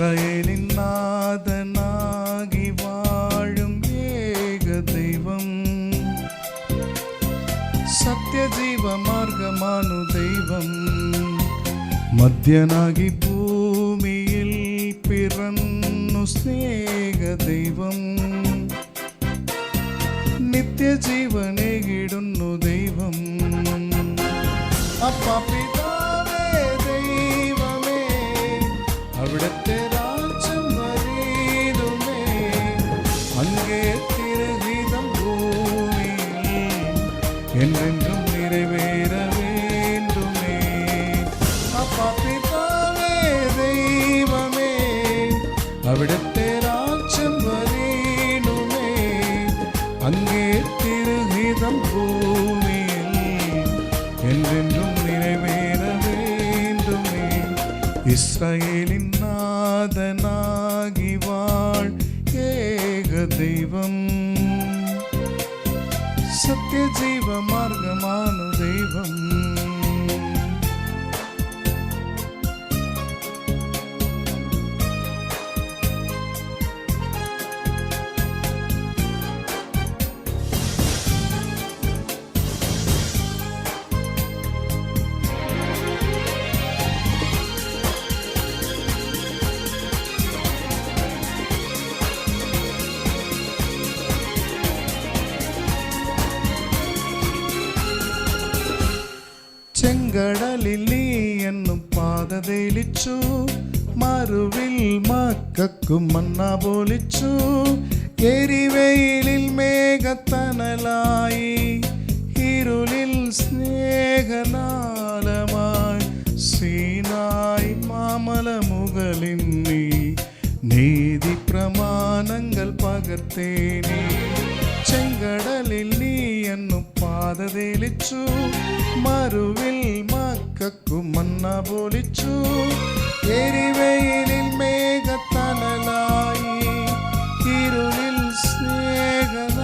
இஸ்ரவேலின் நாதனாகி வாழும் ஏக தெய்வம், சத்திய ஜீவ மார்க்கமானு தெய்வம், ಮಧ್ಯನಾಗಿ ಭೂಮಿயில் பிறന്നു ಸ್ನೇಹ ದೈವಂ, നിത്യ ജീവനേകിടുന്നു ദൈവം. അപ്പ പിതാവേ ദൈവമേ, അവിടുത്തെ രാജ്യം വരീടുമേ, അങ്ങേ തിരുഹിതം ഭൂമിയിൽ என்றென்றும் நிறைவேற வேண்டுமே. அப்பா பிதாவே தெய்வமே, அவிடത്തെ ராஜ்யம் வரீடுமே, அங்கே திருஹிதம் பூமியில் என்றென்றும் நிறைவேற வேண்டுமே. இஸ்ரவேலின் நாதனாகி வாழ் ஏக தெய்வம், சத்திய ஜீவ மார்க்கமானு தெய்வம். ചെങ്കടലിൽ നീ എന്നും പാത തെളിച്ചു, മറുവിൽ മക്കൾക്കും മന്ന പോലിച്ചു, എരിവെയിലിൽ മേഘത്തണലായി, ഇരുളിൽ സ്നേഹനാളമായി, സീനായി മാമല മുകളിൽ നീ നീതി പ്രമാണങ്ങൾ പകർത്തേനേ. ചെങ്കടലിൽ നീ എന്നും പാത തെളിച്ചു, മറുവിൽ മക്കൾക്കും മന്ന പോലിച്ചു, എരിവെയിലിൽ മേഘത്തണലായി, ഇരുളിൽ സ്നേഹനാളമായി,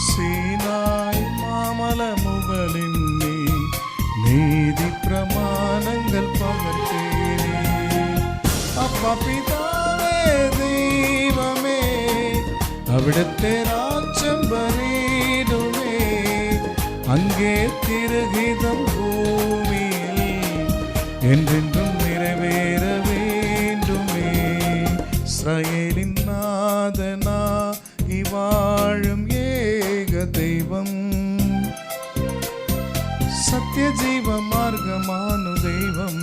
സീനായി മാമല മുകളിൽ നീ നീതി പ്രമാണങ്ങൾ പകർത്തേനേ. അപ്പ പിതാവേ ദൈവമേ, അവിടുത്തെ രാജ്യം വരീടുമേ, அங்கே திருஹிதம் பூமியில் என்றென்றும் நிறைவேற வேண்டுமே. இஸ்ரவேலின் நாதனாகி வாழும் ஏக தெய்வம், சத்திய ஜீவ மார்க்கமானு தெய்வம்.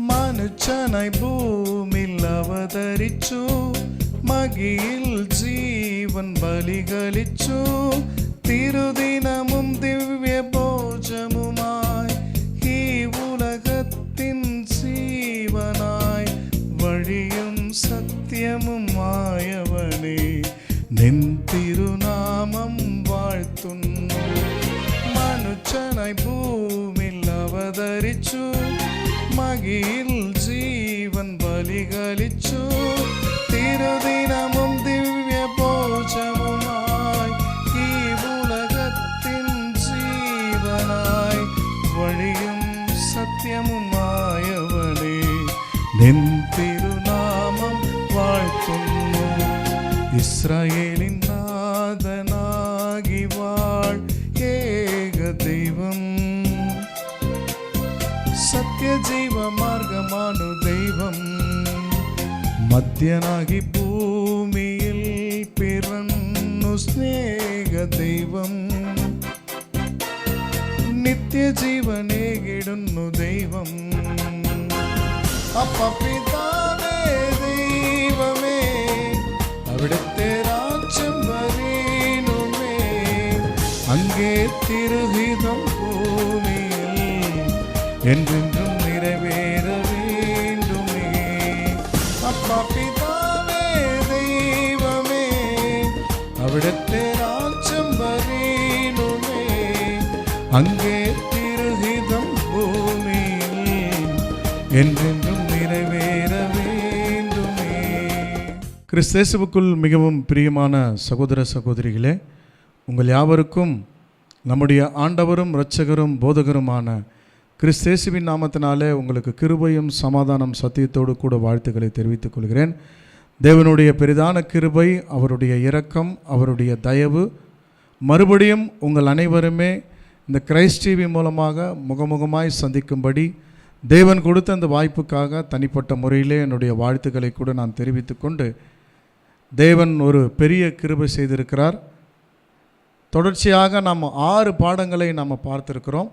മനുഷ്യനായി ഭൂമിയിൽ അവതരിച്ചു, മഹിയിൽ ജീവൻ ബലികളിച്ചു, തിരുദിനമും ദിവ്യഭോജമുമായി ഈ ഉലകത്തിൻ ജീവനായി, വഴിയും സത്യമുമായവനെ നിൻ തിരുനാമം വാഴ്ത്തുന്നു. മനുഷ്യനായി ഭൂമിയിൽ അവതരിച്ചു, മഹിയിൽ ജീവൻ ബലികളിച്ചു, തിരുദിനമും ദിവ്യഭോജമുമായി ഈ ഉലകത്തിൻ ജീവനായി, വഴിയും സത്യമുമായവനെ നിൻ തിരുനാമം വാഴ്ത്തുന്നു. ഇസ്രായേലിൻ നാഥനാകി വാഴ് ഏക ദൈവം, സത്യ ജീവ മാർഗമാണു ദൈവം, മധ്യനാകി ഭൂമിയിൽ പിറന്നു സ്നേഹ ദൈവം, നിത്യ ജീവനേകിടുന്നു ദൈവം. അപ്പ പിതാവേ ദൈവമേ, അവിടുത്തെ രാജ്യം വരീടുമേ, അങ്ങേ തിരുഹിതം ഭൂമിയിൽ என்றென்றும் நிறைவேற வேண்டுமே. பிதாவே தெய்வமே அവിടുത്തെ രാജ്യം വരേണമേ അങ്ങേ തിരുഹിതം ഭൂമിയിൽ என்றென்றும் நிறைவேற வேண்டுமே. கிறிஸ்தேசுவுக்குள் மிகவும் பிரியமான சகோதர சகோதரிகளே, உங்கள் யாவருக்கும் நம்முடைய ஆண்டவரும் இரட்சகரும் போதகருமான கிறிஸ்தேசுவின் நாமத்தினாலே உங்களுக்கு கிருபையும் சமாதானம் சத்தியத்தோடு கூட வாழ்த்துக்களை தெரிவித்துக் கொள்கிறேன். தேவனுடைய பெரிதான கிருபை, அவருடைய இரக்கம், அவருடைய தயவு மறுபடியும் உங்கள் அனைவருமே இந்த கிரைஸ்ட் டிவி மூலமாக முகமுகமாய் சந்திக்கும்படி தேவன் கொடுத்த அந்த வாய்ப்புக்காக தனிப்பட்ட முறையிலே என்னுடைய வாழ்த்துக்களை கூட நான் தெரிவித்து கொண்டு, தேவன் ஒரு பெரிய கிருபை செய்திருக்கிறார். தொடர்ச்சியாக நம்ம 6 பாடங்களை நம்ம பார்த்துருக்கிறோம்.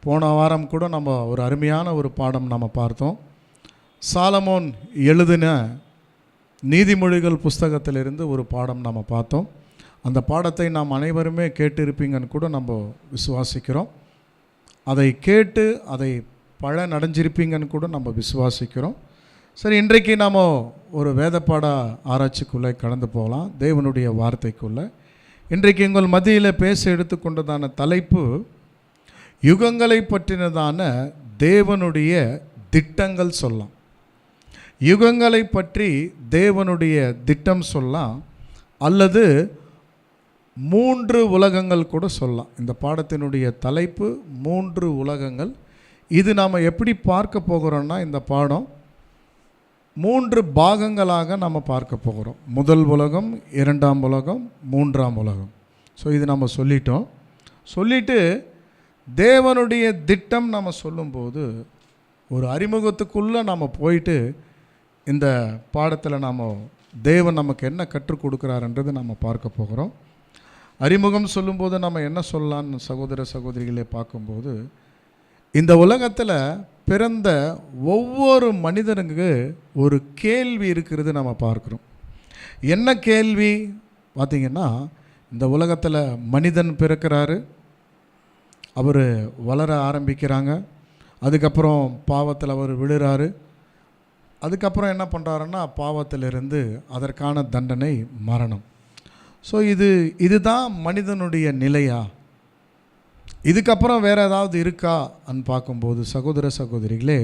போன வாரம் கூட நம்ம ஒரு அருமையான ஒரு பாடம் நம்ம பார்த்தோம். சாலமோன் எழுதின நீதிமொழிகள் புஸ்தகத்திலிருந்து ஒரு பாடம் நம்ம பார்த்தோம். அந்த பாடத்தை நாம் அனைவருமே கேட்டிருப்பீங்கன்னு கூட நம்ம விசுவாசிக்கிறோம். அதை கேட்டு அதை பலனடைஞ்சிருப்பீங்கன்னு கூட நம்ம விசுவாசிக்கிறோம். சரி, இன்றைக்கு நாம் ஒரு வேதப்பாட ஆராய்ச்சிக்குள்ளே கடந்து போகலாம், தேவனுடைய வார்த்தைக்குள்ளே. இன்றைக்கு எங்கள் மத்தியில் பேச எடுத்துக்கொண்டதான தலைப்பு யுகங்களை பற்றினதான தேவனுடைய திட்டங்கள் சொல்லலாம். யுகங்களை பற்றி தேவனுடைய திட்டம் சொல்லலாம், அல்லது 3 உலகங்கள் கூட சொல்லலாம். இந்த பாடத்தினுடைய தலைப்பு 3 உலகங்கள். இது நாம் எப்படி பார்க்க போகிறோம்னா, இந்த பாடம் 3 பாகங்களாக நம்ம பார்க்க போகிறோம். முதல் உலகம், 2ஆம் உலகம், 3ஆம் உலகம். ஸோ இது நம்ம சொல்லிட்டு தேவனுடைய திட்டம் நம்ம சொல்லும்போது ஒரு அறிமுகத்துக்குள்ளே நம்ம போயிட்டு இந்த பாடத்தில் நாம் தேவன் நமக்கு என்ன கற்றுக் கொடுக்குறாருன்றது நம்ம பார்க்க போகிறோம். அறிமுகம் சொல்லும்போது நம்ம என்ன சொல்லலான்னு சகோதர சகோதரிகளே பார்க்கும்போது, இந்த உலகத்தில் பிறந்த ஒவ்வொரு மனிதனுக்கு ஒரு கேள்வி இருக்கிறது நம்ம பார்க்குறோம். என்ன கேள்வி பார்த்திங்கன்னா, இந்த உலகத்தில் மனிதன் பிறக்கிறாரு, அவர் வளர ஆரம்பிக்கிறாங்க, அதுக்கப்புறம் பாவத்தில் அவர் விழுறாரு, அதுக்கப்புறம் என்ன பண்ணுறாருன்னா பாவத்திலிருந்து அதற்கான தண்டனை மரணம். ஸோ இதுதான் மனிதனுடைய நிலையா? இதுக்கப்புறம் வேறு ஏதாவது இருக்கா அன்னு பார்க்கும்போது சகோதர சகோதரிகளே,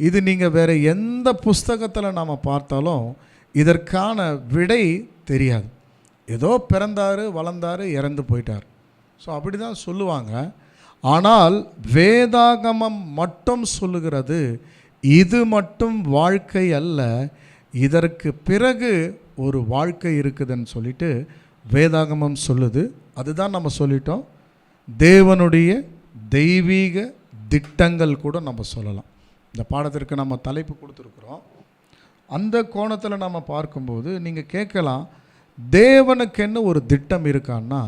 இது நீங்கள் வேறு எந்த புஸ்தகத்தில் நாம் பார்த்தாலும் இதற்கான விடை தெரியாது. ஏதோ பிறந்தார், வளர்ந்தார், இறந்து போயிட்டார். ஸோ அப்படி தான் சொல்லுவாங்க. ஆனால் வேதாகமம் மட்டும் சொல்லுகிறது, இது மட்டும் வாழ்க்கை அல்ல, இதற்கு பிறகு ஒரு வாழ்க்கை இருக்குதுன்னு சொல்லிட்டு வேதாகமம் சொல்லுது. அதுதான் நம்ம சொல்லிட்டோம், தேவனுடைய தெய்வீக திட்டங்கள் கூட நம்ம சொல்லலாம். இந்த பாடத்திற்கு நம்ம தலைப்பு கொடுத்துருக்குறோம். அந்த கோணத்தில் நம்ம பார்க்கும்போது நீங்கள் கேட்கலாம், தேவனுக்கென்னு ஒரு திட்டம் இருக்கான்னா,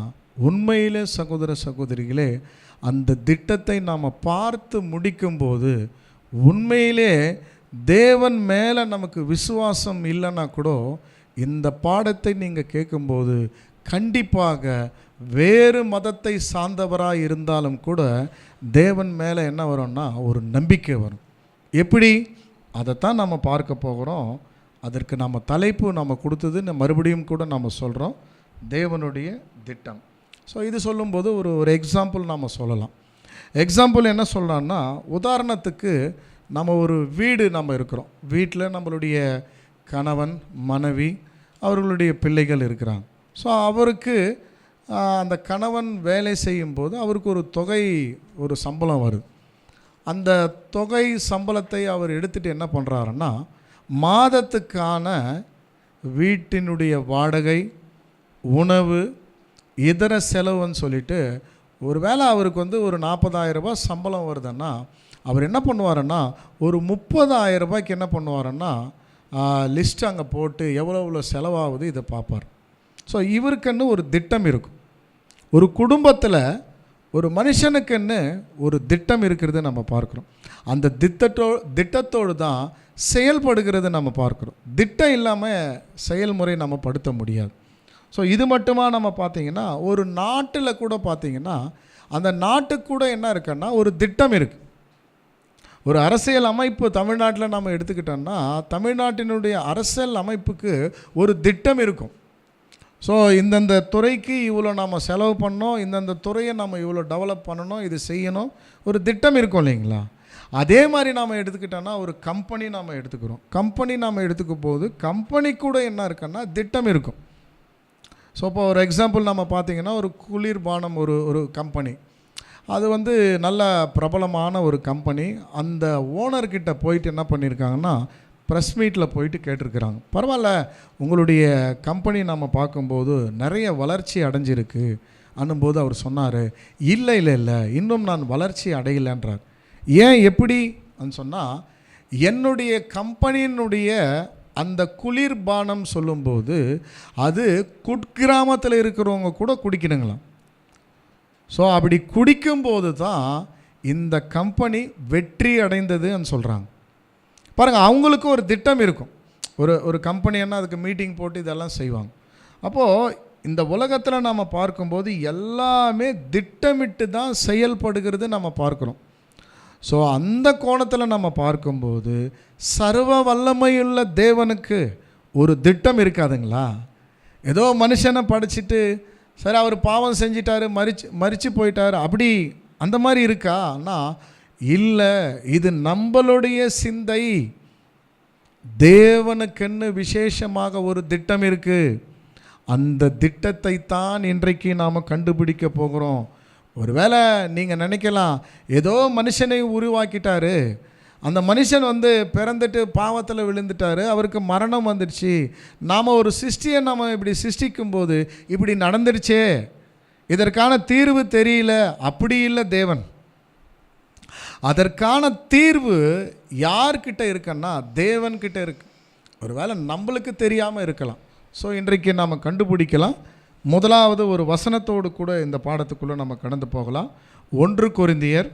உண்மையிலே சகோதர சகோதரிகளே அந்த திட்டத்தை நாம் பார்த்து முடிக்கும்போது உண்மையிலே தேவன் மேலே நமக்கு விசுவாசம் இல்லைன்னா கூட இந்த பாடத்தை நீங்கள் கேட்கும்போது கண்டிப்பாக வேறு மதத்தை சார்ந்தவராக இருந்தாலும் கூட தேவன் மேலே என்ன வரும்னா ஒரு நம்பிக்கை வரும். எப்படி? அதைத்தான் நம்ம பார்க்க போகிறோம். அதற்கு நம்ம தலைப்பு நம்ம கொடுத்தது மறுபடியும் கூட நம்ம சொல்கிறோம், தேவனுடைய திட்டம். ஸோ இது சொல்லும்போது ஒரு எக்ஸாம்பிள் நம்ம சொல்லலாம். எக்ஸாம்பிள் என்ன சொல்லலாம்னா, உதாரணத்துக்கு நம்ம ஒரு வீடு நம்ம இருக்கிறோம், வீட்டில் நம்மளுடைய கணவன் மனைவி அவர்களுடைய பிள்ளைகள் இருக்கிறாங்க. ஸோ அவருக்கு அந்த கணவன் வேலை செய்யும்போது அவருக்கு ஒரு தொகை, ஒரு சம்பளம் வருது. அந்த தொகை சம்பளத்தை அவர் எடுத்துகிட்டு என்ன பண்ணுறாருன்னா, மாதத்துக்கான வீட்டினுடைய வாடகை, உணவு, இதர செலவுன்னு சொல்லிட்டு ஒரு வேளை அவருக்கு ஒரு 40,000 ரூபாய் சம்பளம் வருதுன்னா அவர் என்ன பண்ணுவாருன்னா ஒரு 30,000 ரூபாய்க்கு என்ன பண்ணுவாருன்னா லிஸ்ட் அங்கே போட்டு எவ்வளோ செலவாகுது இதை பார்ப்பார். ஸோ இவருக்குன்னு ஒரு திட்டம் இருக்கும். ஒரு குடும்பத்தில் ஒரு மனுஷனுக்குன்னு ஒரு திட்டம் இருக்கிறது நம்ம பார்க்குறோம். அந்த திட்டத்தோடு தான் செயல்படுகிறது நம்ம பார்க்குறோம். திட்டம் இல்லாமல் செயல்முறை நம்ம படுத்த முடியாது. ஸோ இது மட்டுமா நம்ம பார்த்திங்கன்னா, ஒரு நாட்டில் கூட பார்த்திங்கன்னா அந்த நாட்டுக்கு கூட என்ன இருக்குன்னா ஒரு திட்டம் இருக்குது. ஒரு அரசியல் அமைப்பு தமிழ்நாட்டில் நம்ம எடுத்துக்கிட்டோம்னா தமிழ்நாட்டினுடைய அரசியல் அமைப்புக்கு ஒரு திட்டம் இருக்கும். ஸோ இந்தந்த துறைக்கு இவ்வளோ நாம் செலவு பண்ணோம், இந்தந்த துறையை நம்ம இவ்வளோ டெவலப் பண்ணணும், இது செய்யணும், ஒரு திட்டம் இருக்கும் இல்லைங்களா? அதே மாதிரி நாம் எடுத்துக்கிட்டோன்னா ஒரு கம்பெனி நாம் எடுத்துக்கிறோம். கம்பெனி நாம் எடுத்துக்கும் போது கம்பெனி கூட என்ன இருக்குன்னா திட்டம் இருக்கும். ஸோ இப்போ ஒரு எக்ஸாம்பிள் நம்ம பார்த்திங்கன்னா ஒரு குளிர்பானம் ஒரு கம்பெனி, அது நல்ல பிரபலமான ஒரு கம்பெனி. அந்த ஓனர்கிட்ட போயிட்டு என்ன பண்ணியிருக்காங்கன்னா ப்ரெஸ் மீட்டில் போயிட்டு கேட்டிருக்கிறாங்க, பரவாயில்ல உங்களுடைய கம்பெனி நம்ம பார்க்கும்போது நிறைய வளர்ச்சி அடைஞ்சிருக்கு அன்னும்போது அவர் சொன்னார், இல்லை இன்னும் நான் வளர்ச்சி அடையலைன்றார். ஏன் எப்படி சொன்னால், என்னுடைய கம்பெனியினுடைய அந்த குளிர்பானம் சொல்லும்போது அது குட்கிராமத்தில் இருக்கிறவங்க கூட குடிக்கணுங்களாம். ஸோ அப்படி குடிக்கும்போது தான் இந்த கம்பெனி வெற்றி அடைந்ததுன்னு சொல்கிறாங்க. பாருங்கள், அவங்களுக்கும் ஒரு திட்டம் இருக்கும். ஒரு கம்பெனின்னா அதுக்கு மீட்டிங் போட்டு இதெல்லாம் செய்வாங்க. அப்போது இந்த உலகத்தில் நம்ம பார்க்கும்போது எல்லாமே திட்டமிட்டு தான் செயல்படுகிறது நம்ம பார்க்குறோம். ஸோ அந்த கோணத்தில் நம்ம பார்க்கும்போது சர்வ வல்லமையுள்ள தேவனுக்கு ஒரு திட்டம் இருக்காதுங்களா? ஏதோ மனுஷனை படிச்சுட்டு சரி அவர் பாவம் செஞ்சிட்டாரு, மறித்து போயிட்டார், அப்படி அந்த மாதிரி இருக்கான்னா இல்லை. இது நம்மளுடைய சிந்தை. தேவனுக்கென்னு விசேஷமாக ஒரு திட்டம் இருக்குது. அந்த திட்டத்தை தான் இன்றைக்கு நாம் கண்டுபிடிக்க போகிறோம். ஒருவேளை நீங்கள் நினைக்கலாம், ஏதோ மனுஷனை உருவாக்கிட்டாரு, அந்த மனுஷன் பிறந்துட்டு பாவத்தில் விழுந்துட்டார், அவருக்கு மரணம் வந்துடுச்சு, நாம் ஒரு சிருஷ்டியை நம்ம இப்படி சிருஷ்டிக்கும்போது இப்படி நடந்துடுச்சே, இதற்கான தீர்வு தெரியல. அப்படி இல்லை தேவன். அதற்கான தீர்வு யார்கிட்ட இருக்குன்னா தேவன்கிட்ட இருக்கு. ஒருவேளை நம்மளுக்கு தெரியாமல் இருக்கலாம். ஸோ இன்றைக்கு நாம் கண்டுபிடிக்கலாம். முதலாவது ஒரு வசனத்தோடு கூட இந்த பாடத்துக்குள்ளே நம்ம கடந்து போகலாம். 1 கொரிந்தியர்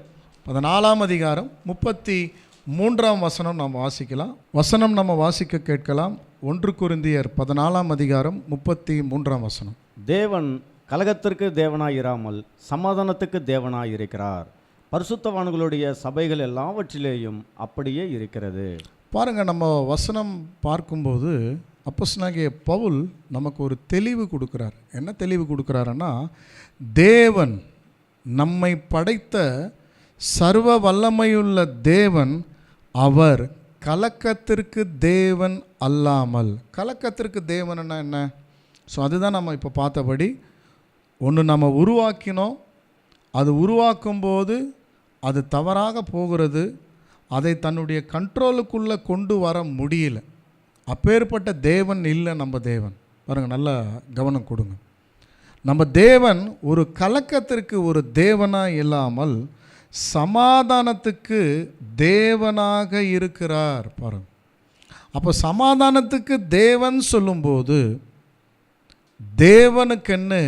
14 அதிகாரம் 33 வசனம் நாம் வாசிக்கலாம். வசனம் நம்ம வாசிக்க கேட்கலாம். 1 கொரிந்தியர் 14 அதிகாரம் 33 வசனம். தேவன் கலகத்திற்கு தேவனாயிராமல் சமாதானத்துக்கு தேவனாயிருக்கிறார். பரிசுத்தவான்களுடைய சபைகள் எல்லாவற்றிலேயும் அப்படியே இருக்கிறது. பாருங்கள், நம்ம வசனம் பார்க்கும்போது அப்போஸ்தலனாகிய பவுல் நமக்கு ஒரு தெளிவு கொடுக்குறார். என்ன தெளிவு கொடுக்குறாருன்னா, தேவன் நம்மை படைத்த சர்வ வல்லமையுள்ள தேவன், அவர் கலக்கத்திற்கு தேவன் அல்லாமல். கலக்கத்திற்கு தேவன்னா என்ன? ஸோ அதுதான் நம்ம இப்போ பார்த்தபடி, ஒன்று நம்ம உருவாக்கினோம், அது உருவாக்கும்போது அது தவறாக போகிறது, அதை தன்னுடைய கண்ட்ரோலுக்குள்ளே கொண்டு வர முடியல. அப்பேற்பட்ட தேவன் இல்லை நம்ம தேவன். பாருங்கள், நல்லா கவனம் கொடுங்க. நம்ம தேவன் ஒரு கலக்கத்திற்கு ஒரு தேவனாக இல்லாமல் சமாதானத்துக்கு தேவனாக இருக்கிறார். பாருங்கள், அப்போ சமாதானத்துக்கு தேவன் சொல்லும்போது தேவனுக்கென்னு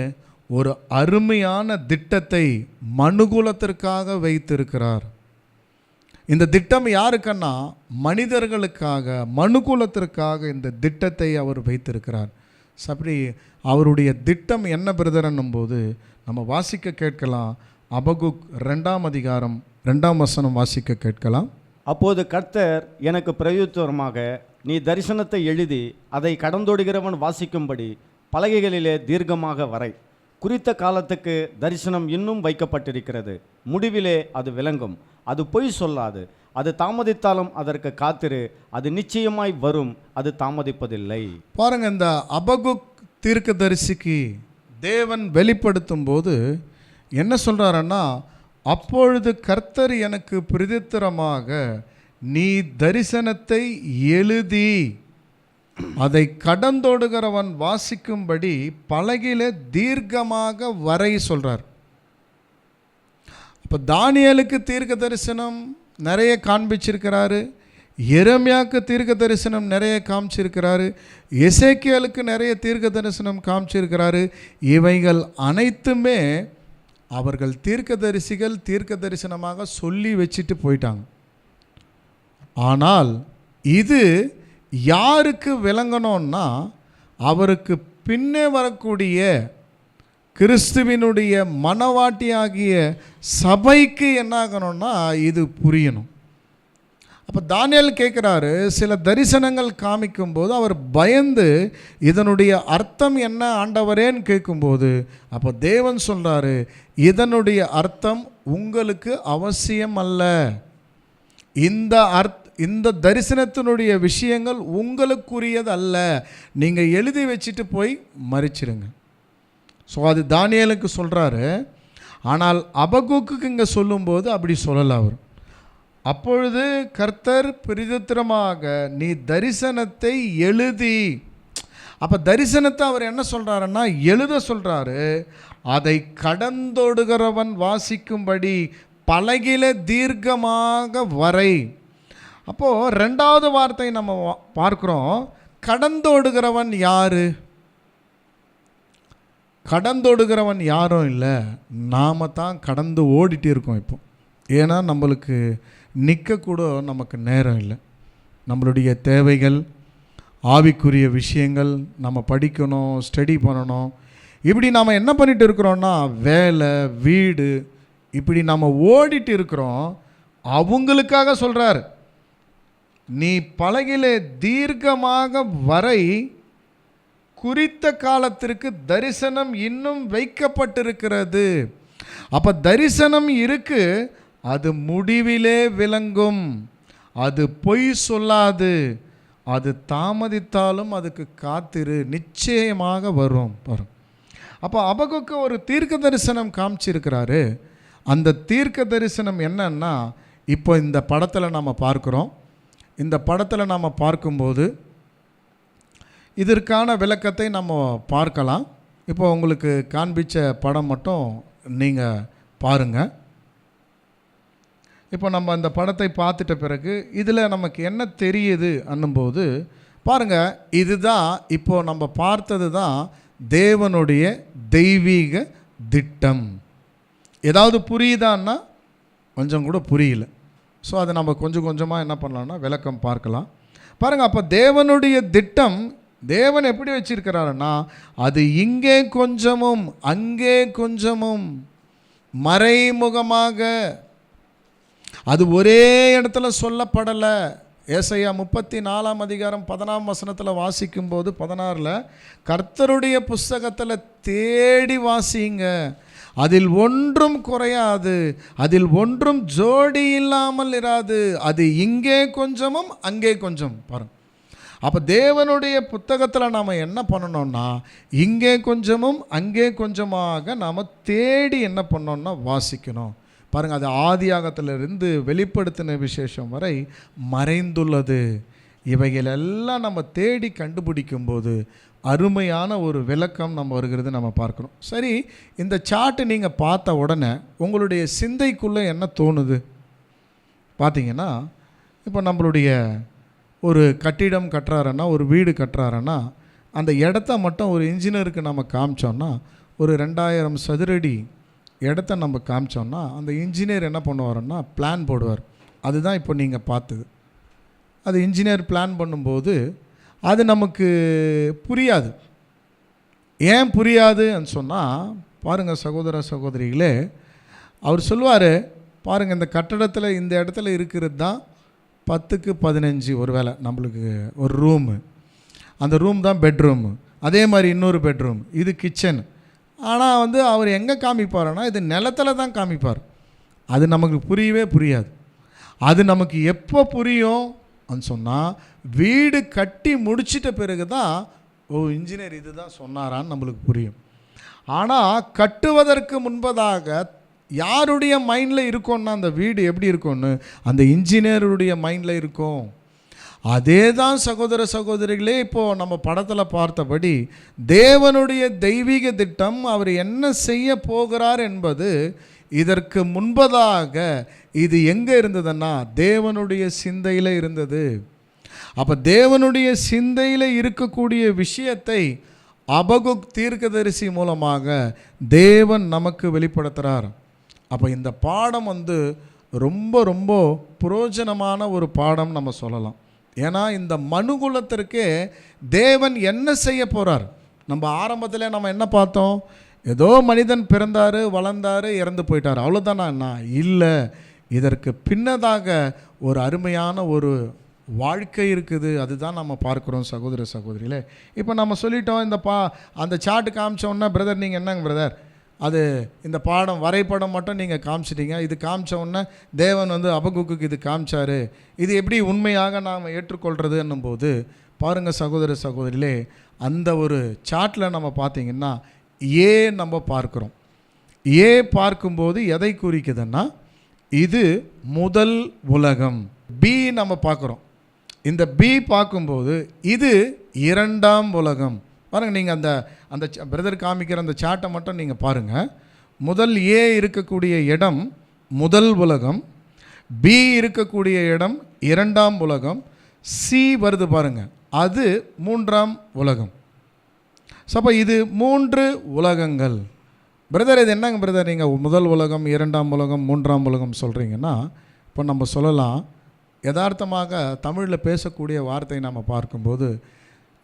ஒரு அருமையான திட்டத்தை மனுகுலத்திற்காக வைத்திருக்கிறார். இந்த திட்டம் யாருக்குன்னா மனிதர்களுக்காக, மனுகுலத்திற்காக இந்த திட்டத்தை அவர் வைத்திருக்கிறார். அப்படி அவருடைய திட்டம் என்ன பிரதர்ன்னும் போது நம்ம வாசிக்க கேட்கலாம். அபகுக் 2 அதிகாரம் 2 வசனம் வாசிக்க கேட்கலாம். அப்போது கர்த்தர் எனக்கு பிரயுத்தரமாக, நீ தரிசனத்தை எழுதி அதை கடந்தோடுகிறவன் வாசிக்கும்படி பலகைகளிலே தீர்க்கமாக வரை. குறித்த காலத்துக்கு தரிசனம் இன்னும் வைக்கப்பட்டிருக்கிறது. முடிவிலே அது விளங்கும். அது பொய் சொல்லாது. அது தாமதித்தாலும் அதற்கு காத்திரு. அது நிச்சயமாய் வரும். அது தாமதிப்பதில்லை. பாருங்க, இந்த அபகுக் தீர்க்கதரிசிக்கு தேவன் வெளிப்படுத்தும் போது என்ன சொல்றாருன்னா, அப்பொழுது கர்த்தர் எனக்கு பிரதித்திரமாக, நீ தரிசனத்தை எழுதி அதை கடந்தோடுகிறவன் வாசிக்கும்படி பலகையிலே தீர்க்கமாக வரை சொல்றார். இப்போ தானியேலுக்கு தீர்க்க தரிசனம் நிறைய காண்பிச்சிருக்கிறாரு, எரேமியாவுக்கு தீர்க்க தரிசனம் நிறைய காமிச்சிருக்கிறாரு, எசேக்கியேலுக்கு நிறைய தீர்க்க தரிசனம் காமிச்சிருக்கிறாரு. இவைகள் அனைத்துமே அவர்கள் தீர்க்கதரிசிகள் தீர்க்க தரிசனமாக சொல்லி வச்சுட்டு போயிட்டாங்க. ஆனால் இது யாருக்கு விளங்கணும்னா, அவருக்கு பின்னே வரக்கூடிய கிறிஸ்துவினுடைய மனவாட்டியாகிய சபைக்கு என்ன ஆகணும்னா இது புரியணும். அப்போ தானியேல் கேட்குறாரு, சில தரிசனங்கள் காமிக்கும்போது அவர் பயந்து இதனுடைய அர்த்தம் என்ன ஆண்டவரேன்னு கேட்கும்போது அப்போ தேவன் சொல்கிறாரு, இதனுடைய அர்த்தம் உங்களுக்கு அவசியம் அல்ல. இந்த தரிசனத்தினுடைய விஷயங்கள் உங்களுக்குரியது அல்ல. நீங்கள் எழுதி வச்சுட்டு போய் மறிச்சிருங்க. ஸோ அது தானியேலுக்கு சொல்கிறாரு. ஆனால் அபகுக்குக்கு இங்கே சொல்லும்போது அப்படி சொல்லலை அவர். அப்பொழுது கர்த்தர் பிரதித்திரமாக, நீ தரிசனத்தை எழுதி. அப்போ தரிசனத்தை அவர் என்ன சொல்கிறாருன்னா எழுத சொல்கிறாரு. அதை கடந்தோடுகிறவன் வாசிக்கும்படி பலகில தீர்க்கமாக வரை. அப்போது ரெண்டாவது வார்த்தை நம்ம பார்க்குறோம். கடந்தோடுகிறவன் யார்? கடந்தோடுகிறவன் யாரும் இல்லை, நாம் தான் கடந்து ஓடிட்டு இருக்கோம் இப்போ. ஏன்னா நம்மளுக்கு நிற்கக்கூட நமக்கு நேரம் இல்லை. நம்மளுடைய தேவைகள், ஆவிக்குரிய விஷயங்கள், நம்ம படிக்கணும், ஸ்டடி பண்ணணும். இப்படி நாம் என்ன பண்ணிட்டு இருக்கிறோன்னா வேலை, வீடு, இப்படி நம்ம ஓடிட்டு இருக்கிறோம். அவங்களுக்காக சொல்கிறார், நீ பலகிலே தீர்க்கமாக வரை, குறித்த காலத்திற்கு தரிசனம் இன்னும் வைக்கப்பட்டிருக்கிறது. அப்போ தரிசனம் இருக்கு, அது முடிவிலே விளங்கும், அது பொய் சொல்லாது, அது தாமதித்தாலும் அதுக்கு காத்திரு, நிச்சயமாக வரும். அப்போ அபகுக்கு ஒரு தீர்க்க தரிசனம் காமிச்சிருக்கிறாரு. அந்த தீர்க்க தரிசனம் என்னன்னா இப்போ இந்த படத்தில் நம்ம பார்க்குறோம். இந்த படத்தில் நம்ம பார்க்கும்போது இதற்கான விளக்கத்தை நம்ம பார்க்கலாம். இப்போ உங்களுக்கு காண்பிச்ச படம் மட்டும் நீங்கள் பாருங்கள். இப்போ நம்ம அந்த படத்தை பார்த்துட்ட பிறகு இதில் நமக்கு என்ன தெரியுது ಅನ್ನும்போது பாருங்கள், இதுதான் இப்போ நம்ம பார்த்தது தான் தேவனுடைய தெய்வீக திட்டம். ஏதாவது புரியுதான்னா கொஞ்சம் கூட புரியல. ஸோ அதை நம்ம கொஞ்சம் கொஞ்சமாக என்ன பண்ணலாம்னா விளக்கம் பார்க்கலாம். பாருங்கள், அப்போ தேவனுடைய திட்டம் தேவன் எப்படி வச்சிருக்கிறாருன்னா, அது இங்கே கொஞ்சமும் அங்கே கொஞ்சமும் மறைமுகமாக, அது ஒரே இடத்துல சொல்லப்படலை. ஏசாயா 34 அதிகாரம் 10 வசனத்தில் வாசிக்கும்போது 16 கர்த்தருடைய புஸ்தகத்தில் தேடி வாசிங்க, அதில் ஒன்றும் குறையாது, அதில் ஒன்றும் ஜோடி இல்லாமல் இராது, அது இங்கே கொஞ்சமும் அங்கே கொஞ்சம். பாருங்க, அப்போ தேவனுடைய புத்தகத்தில் நாம் என்ன பண்ணணும்னா இங்கே கொஞ்சமும் அங்கே கொஞ்சமாக நாம் தேடி என்ன பண்ணோம்னா வாசிக்கணும். பாருங்கள், அது ஆதியாகத்திலிருந்து வெளிப்படுத்தின விசேஷம் வரை மறைந்துள்ளது. இவைகள் எல்லாம் நம்ம தேடி கண்டுபிடிக்கும்போது அருமையான ஒரு விளக்கம் நம்ம வருகிறது நம்ம பார்க்குறோம். சரி, இந்த சார்ட்டு நீங்கள் பார்த்த உடனே உங்களுடைய சிந்தைக்குள்ளே என்ன தோணுது பார்த்தீங்கன்னா, இப்போ நம்மளுடைய ஒரு கட்டிடம் கட்டுறாருன்னா, ஒரு வீடு கட்டுறாருன்னா, அந்த இடத்த மட்டும் ஒரு இன்ஜினியருக்கு நம்ம காமிச்சோன்னா, ஒரு 2000 சதுரடி இடத்த நம்ம காமிச்சோன்னா அந்த இன்ஜினியர் என்ன பண்ணுவாருன்னா பிளான் போடுவார். அதுதான் இப்போ நீங்கள் பார்த்தது. அது இன்ஜினியர் பிளான் பண்ணும்போது அது நமக்கு புரியாது. ஏன் புரியாதுன்னு சொன்னால், பாருங்கள் சகோதர சகோதரிகளே, அவர் சொல்லுவார், பாருங்கள் இந்த கட்டடத்தில் இந்த இடத்துல இருக்கிறது தான் 10க்கு 15 ஒரு வேளை நம்மளுக்கு ஒரு ரூமு, அந்த ரூம் தான் பெட்ரூமு, அதே மாதிரி இன்னொரு பெட்ரூம், இது கிச்சன். ஆனால் அவர் எங்கே காமிப்பாருன்னா இது நிலத்தில் தான் காமிப்பார். அது நமக்கு புரியவே புரியாது. அது நமக்கு எப்போ புரியும் சொன்னால் வீடு கட்டி முடிச்சிட்ட பிறகு தான், ஓ இன்ஜினியர் இது தான் சொன்னாரான்னு நம்மளுக்கு புரியும். ஆனால் கட்டுவதற்கு முன்பதாக யாருடைய மைண்டில் இருக்கும்னா அந்த வீடு எப்படி இருக்கும்னு அந்த இன்ஜினியருடைய மைண்டில் இருக்கும். அதே தான் சகோதர சகோதரிகளே, இப்போது நம்ம படத்தில் பார்த்தபடி தேவனுடைய தெய்வீக திட்டம், அவர் என்ன செய்ய போகிறார் என்பது இதற்கு முன்பதாக இது எங்கே இருந்ததுன்னா தேவனுடைய சிந்தையில் இருந்தது. அப்போ தேவனுடைய சிந்தையில் இருக்கக்கூடிய விஷயத்தை அபகுக் தீர்க்கதரிசி மூலமாக தேவன் நமக்கு வெளிப்படுத்துகிறார். அப்போ இந்த பாடம் ரொம்ப ரொம்ப பிரயோஜனமான ஒரு பாடம் நம்ம சொல்லலாம். ஏன்னா இந்த மனுகுலத்திற்கே தேவன் என்ன செய்ய போகிறார். நம்ம ஆரம்பத்தில் நம்ம என்ன பார்த்தோம், ஏதோ மனிதன் பிறந்தார், வளர்ந்தார், இறந்து போயிட்டார், அவ்வளோதானா? என்ன இல்லை, இதற்கு பின்னதாக ஒரு அருமையான ஒரு வாழ்க்கை இருக்குது. அதுதான் நம்ம பார்க்குறோம் சகோதர சகோதரிகளே. இப்போ நம்ம சொல்லிட்டோம், அந்த சார்ட்டு காமிச்சோன்னா, பிரதர் நீங்கள் என்னங்க பிரதர் அது இந்த பாடம் வரைபடம் மட்டும் நீங்கள் காமிச்சிட்டீங்க, இது காமிச்சோன்னா தேவன் அபகுக்குக்கு இது காமிச்சார், இது எப்படி உண்மையாக நாம் ஏற்றுக்கொள்கிறது என்னும்போது பாருங்கள் சகோதர சகோதரிகளே, அந்த ஒரு சார்ட்டில் நம்ம பார்த்திங்கன்னா நம்ம பார்க்குறோம். பார்க்கும்போது எதை குறிக்குதுன்னா இது முதல் உலகம். பி நம்ம பார்க்குறோம். இந்த பி பார்க்கும்போது இது இரண்டாம் உலகம். பாருங்கள், நீங்கள் அந்த பிரதர் காமிக்கிற அந்த சார்ட்டை மட்டும் நீங்கள் பாருங்கள். முதல் இருக்கக்கூடிய இடம் முதல் உலகம், பி இருக்கக்கூடிய இடம் இரண்டாம் உலகம், சி வருது பாருங்கள், அது மூன்றாம் உலகம். ஸோ அப்போ இது 3 உலகங்கள். பிரதர் இது என்னங்க பிரதர் நீங்கள் முதல் உலகம், இரண்டாம் உலகம், மூன்றாம் உலகம் சொல்கிறீங்கன்னா, இப்போ நம்ம சொல்லலாம் யதார்த்தமாக தமிழில் பேசக்கூடிய வார்த்தை நம்ம பார்க்கும்போது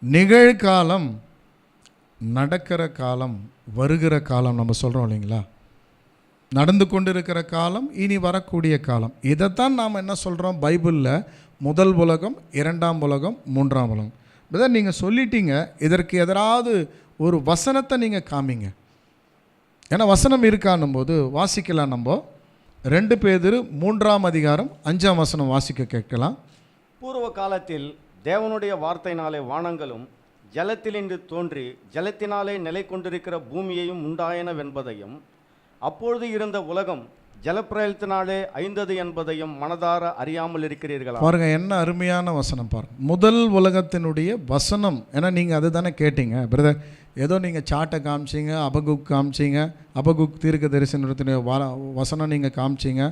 நிகழ்காலம், நடக்கிற காலம், வருகிற காலம் நம்ம சொல்கிறோம் இல்லைங்களா, நடந்து கொண்டு இருக்கிற காலம், இனி வரக்கூடிய காலம். இதைத்தான் நாம் என்ன சொல்கிறோம் பைபிளில் முதல் உலகம், இரண்டாம் உலகம், மூன்றாம் உலகம். பிரதர் நீங்கள் சொல்லிட்டீங்க, இதற்கு எதிராவது ஒரு வசனத்தை நீங்கள் காமிங்க. ஏன்னா வசனம் இருக்கான்னும் போது வாசிக்கலாம். நம்ம 2 பேதுரு 3ஆம் அதிகாரம் 5ஆம் வசனம் வாசிக்க கேட்கலாம். பூர்வ காலத்தில் தேவனுடைய வார்த்தையினாலே வானங்களும் ஜலத்திலிருந்து தோன்றி ஜலத்தினாலே நிலை கொண்டிருக்கிற பூமியையும் உண்டாயனவென்பதையும், அப்பொழுது இருந்த உலகம் ஜலப்பிரயத்தினாலே அழிந்தது என்பதையும் மனதார அறியாமல் இருக்கிறீர்களா? பாருங்க, என்ன அருமையான வசனம் பாருங்க. முதல் உலகத்தினுடைய வசனம். ஏன்னா நீங்கள் அது தானே கேட்டீங்க பிரதர். ஏதோ நீங்கள் சாட்டை காமிச்சிங்க, அபகுக் காமிச்சிங்க, அபகுக் தீர்க்க தரிசனத்தினுடைய வசனம் நீங்கள் காமிச்சிங்க,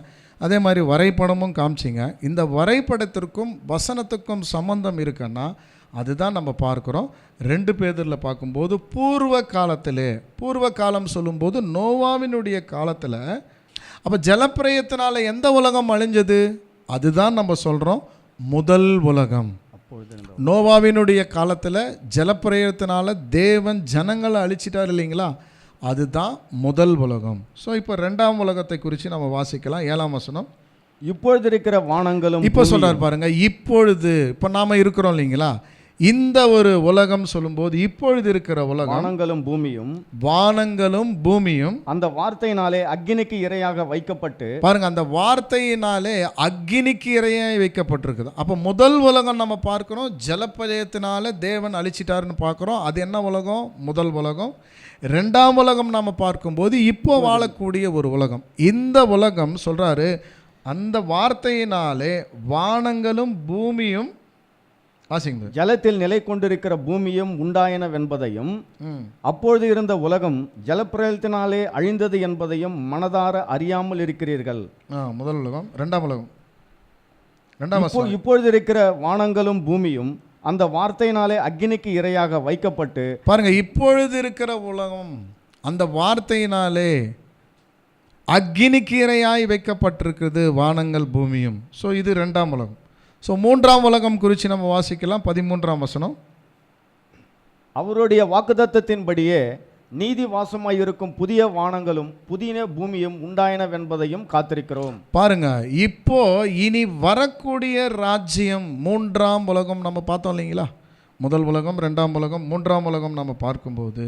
அதே மாதிரி வரைபடமும் காமிச்சிங்க. இந்த வரைபடத்திற்கும் வசனத்துக்கும் சம்பந்தம் இருக்குன்னா அதுதான் நம்ம பார்க்குறோம். 2 பேதுருவில் பார்க்கும்போது பூர்வ காலம் சொல்லும்போது நோவாவினுடைய காலத்தில், அப்போ ஜலப்பிரயத்தினால எந்த உலகம் அழிஞ்சது? அதுதான் நம்ம சொல்கிறோம் முதல் உலகம். நோவாவினுடைய காலத்தில் ஜலப்பிரயத்தினால தேவன் ஜனங்களை அழிச்சிட்டார் இல்லைங்களா, அதுதான் முதல் உலகம். ஸோ இப்போ 2ஆம் உலகத்தை குறித்து நம்ம வாசிக்கலாம். 7ஆம் வசனம். இப்பொழுது இருக்கிற வானங்களும், இப்போ சொல்கிறார் பாருங்க, இப்பொழுது இப்போ நாம் இருக்கிறோம் இல்லைங்களா, இந்த ஒரு உலகம் சொல்லும்போது இப்பொழுது இருக்கிற உலகம் வானங்களும் பூமியும் அந்த வார்த்தையினாலே அக்கினிக்கு இரையாக வைக்கப்பட்டு, பாருங்க அந்த வார்த்தையினாலே அக்கினிக்கு இரையாக வைக்கப்பட்டிருக்குது. அப்போ முதல் உலகம் நம்ம பார்க்கிறோம், ஜலப்பிரளயத்தினால தேவன் அழிச்சிட்டாருன்னு பார்க்குறோம். அது என்ன உலகம்? முதல் உலகம். 2ஆம் உலகம் நாம் பார்க்கும்போது இப்போ வாழக்கூடிய ஒரு உலகம். இந்த உலகம் சொல்றாரு, அந்த வார்த்தையினாலே வானங்களும் பூமியும் ஜலத்தில் நிலை கொண்டிருக்கிற பூமியும் உண்டாயனவென்பதையும், அப்பொழுது இருந்த உலகம் ஜலப்பிரளயத்தினாலே அழிந்தது என்பதையும் மனதார அறியாமல் இருக்கிறீர்கள். முதல் உலகம். 2ஆம் உலகம். இப்பொழுது இருக்கிற வானங்களும் பூமியும் அந்த வார்த்தையினாலே அக்கினிக்கு இரையாக வைக்கப்பட்டு, பாருங்க, இப்பொழுது இருக்கிற உலகம் அந்த வார்த்தையினாலே அக்கினிக்கு இரையாய் வைக்கப்பட்டிருக்கிறது வானங்கள் பூமியும். ஸோ இது 2ஆம் உலகம். ஸோ 3ஆம் உலகம் குறித்து நம்ம வாசிக்கலாம். 13ஆம் வசனம். அவருடைய வாக்குத்தத்தத்தின்படியே நீதி வாசமாயிருக்கும் புதிய வானங்களும் புதிய பூமியும் உண்டாயனவென்பதையும் காத்திருக்கிறோம். பாருங்க, இப்போ இனி வரக்கூடிய ராஜ்யம் 3ஆம் உலகம் நம்ம பார்த்தோம் இல்லைங்களா. முதல் உலகம், 2ஆம் உலகம், 3ஆம் உலகம் நம்ம பார்க்கும்போது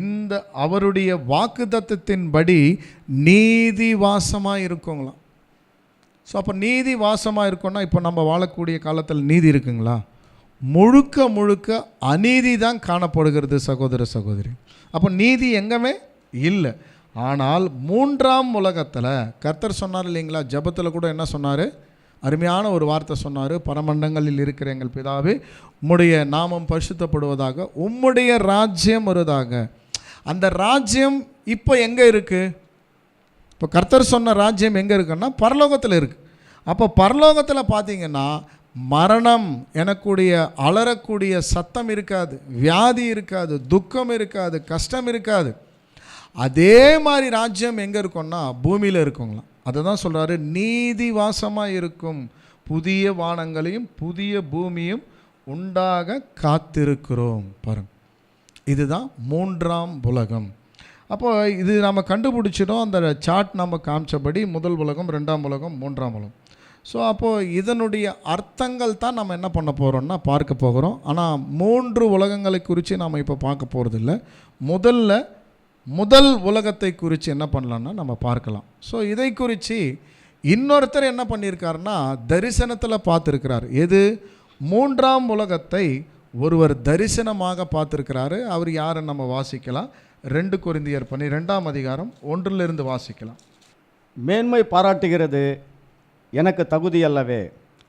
இந்த அவருடைய வாக்குத்தத்தத்தின்படி நீதி வாசமாக இருக்குங்களாம். ஸோ அப்போ நீதி வாசமாக இருக்குன்னா இப்போ நம்ம வாழக்கூடிய காலத்தில் நீதி இருக்குங்களா? முழுக்க அநீதி தான் காணப்படுகிறது சகோதர சகோதரி. அப்போ நீதி எங்கேயுமே இல்லை. ஆனால் 3ஆம் உலகத்தில் கர்த்தர் சொன்னார் இல்லைங்களா, ஜெபத்தில் கூட என்ன சொன்னார்? அருமையான ஒரு வார்த்தை சொன்னார். பரமண்டங்களில் இருக்கிற எங்கள் பிதாவே, உம்முடைய நாமம் பரிசுத்தப்படுவதாக, உம்முடைய ராஜ்யம் வருவதாக. அந்த ராஜ்யம் இப்போ எங்கே இருக்குது? இப்போ கர்த்தர் சொன்ன ராஜ்யம் எங்கே இருக்குன்னா பரலோகத்தில் இருக்குது. அப்போ பரலோகத்தில் பார்த்தீங்கன்னா மரணம் எனக்கூடிய அலறக்கூடிய சத்தம் இருக்காது, வியாதி இருக்காது, துக்கம் இருக்காது, கஷ்டம் இருக்காது. அதே மாதிரி ராஜ்யம் எங்கே இருக்கும்னா பூமியில் இருக்குங்களாம். அதை தான் சொல்கிறாரு, நீதி வாசமாக இருக்கும் புதிய வானங்களையும் புதிய பூமியும் உண்டாக காத்திருக்கிறோம். பாருங்க, இதுதான் 3ஆம் உலகம். அப்போ இது நம்ம கண்டுபிடிச்சிடும். அந்த சார்ட் நம்ம காமிச்சபடி முதல் உலகம், ரெண்டாம் உலகம், மூன்றாம் உலகம். ஸோ அப்போது இதனுடைய அர்த்தங்கள் தான் நம்ம என்ன பண்ண போகிறோம்னா பார்க்க போகிறோம். ஆனால் 3 உலகங்களை குறித்து நாம் இப்போ பார்க்க போகிறதில்ல. முதல் உலகத்தை குறித்து என்ன பண்ணலான்னா நம்ம பார்க்கலாம். ஸோ இதை குறித்து இன்னொருத்தர் என்ன பண்ணியிருக்காருன்னா தரிசனத்தில் பார்த்துருக்கிறார். எது? 3ஆம் உலகத்தை ஒருவர் தரிசனமாக பார்த்துருக்கிறாரு. அவர் யாருன்னு நம்ம வாசிக்கலாம். 2 கொரிந்தியர் 12ஆம் அதிகாரம் 1 வாசிக்கலாம். மேன்மை பாராட்டுகிறது எனக்கு தகுதி அல்லவே,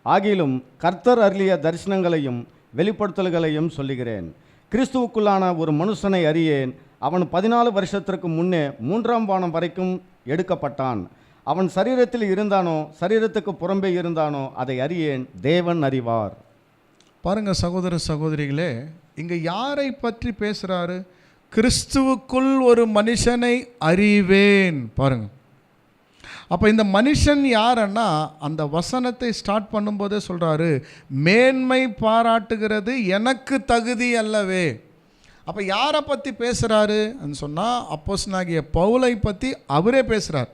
ஆகிலும் கர்த்தர் அருளிய தரிசனங்களையும் வெளிப்படுத்தல்களையும் சொல்லுகிறேன். கிறிஸ்துவுக்குள்ளான ஒரு மனுஷனை அறியேன். அவன் 14 வருஷத்திற்கு முன்னே 3ஆம் வானம் வரைக்கும் எடுக்கப்பட்டான். அவன் சரீரத்தில் இருந்தானோ சரீரத்துக்கு புறம்பே இருந்தானோ அதை அறியேன், தேவன் அறிவார். பாருங்கள் சகோதர சகோதரிகளே, இங்கே யாரை பற்றி பேசுகிறாரு? கிறிஸ்துவுக்குள் ஒரு மனுஷனை அறிவேன். பாருங்கள், அப்போ இந்த மனுஷன் யாருன்னா அந்த வசனத்தை ஸ்டார்ட் பண்ணும்போதே சொல்கிறாரு, மேன்மை பாராட்டுகிறது எனக்கு தகுதி அல்லவே. அப்போ யாரை பற்றி பேசுகிறாரு சொன்னால் அப்போஸ்தலனாகிய பவுலை பற்றி அவரே பேசுகிறார்.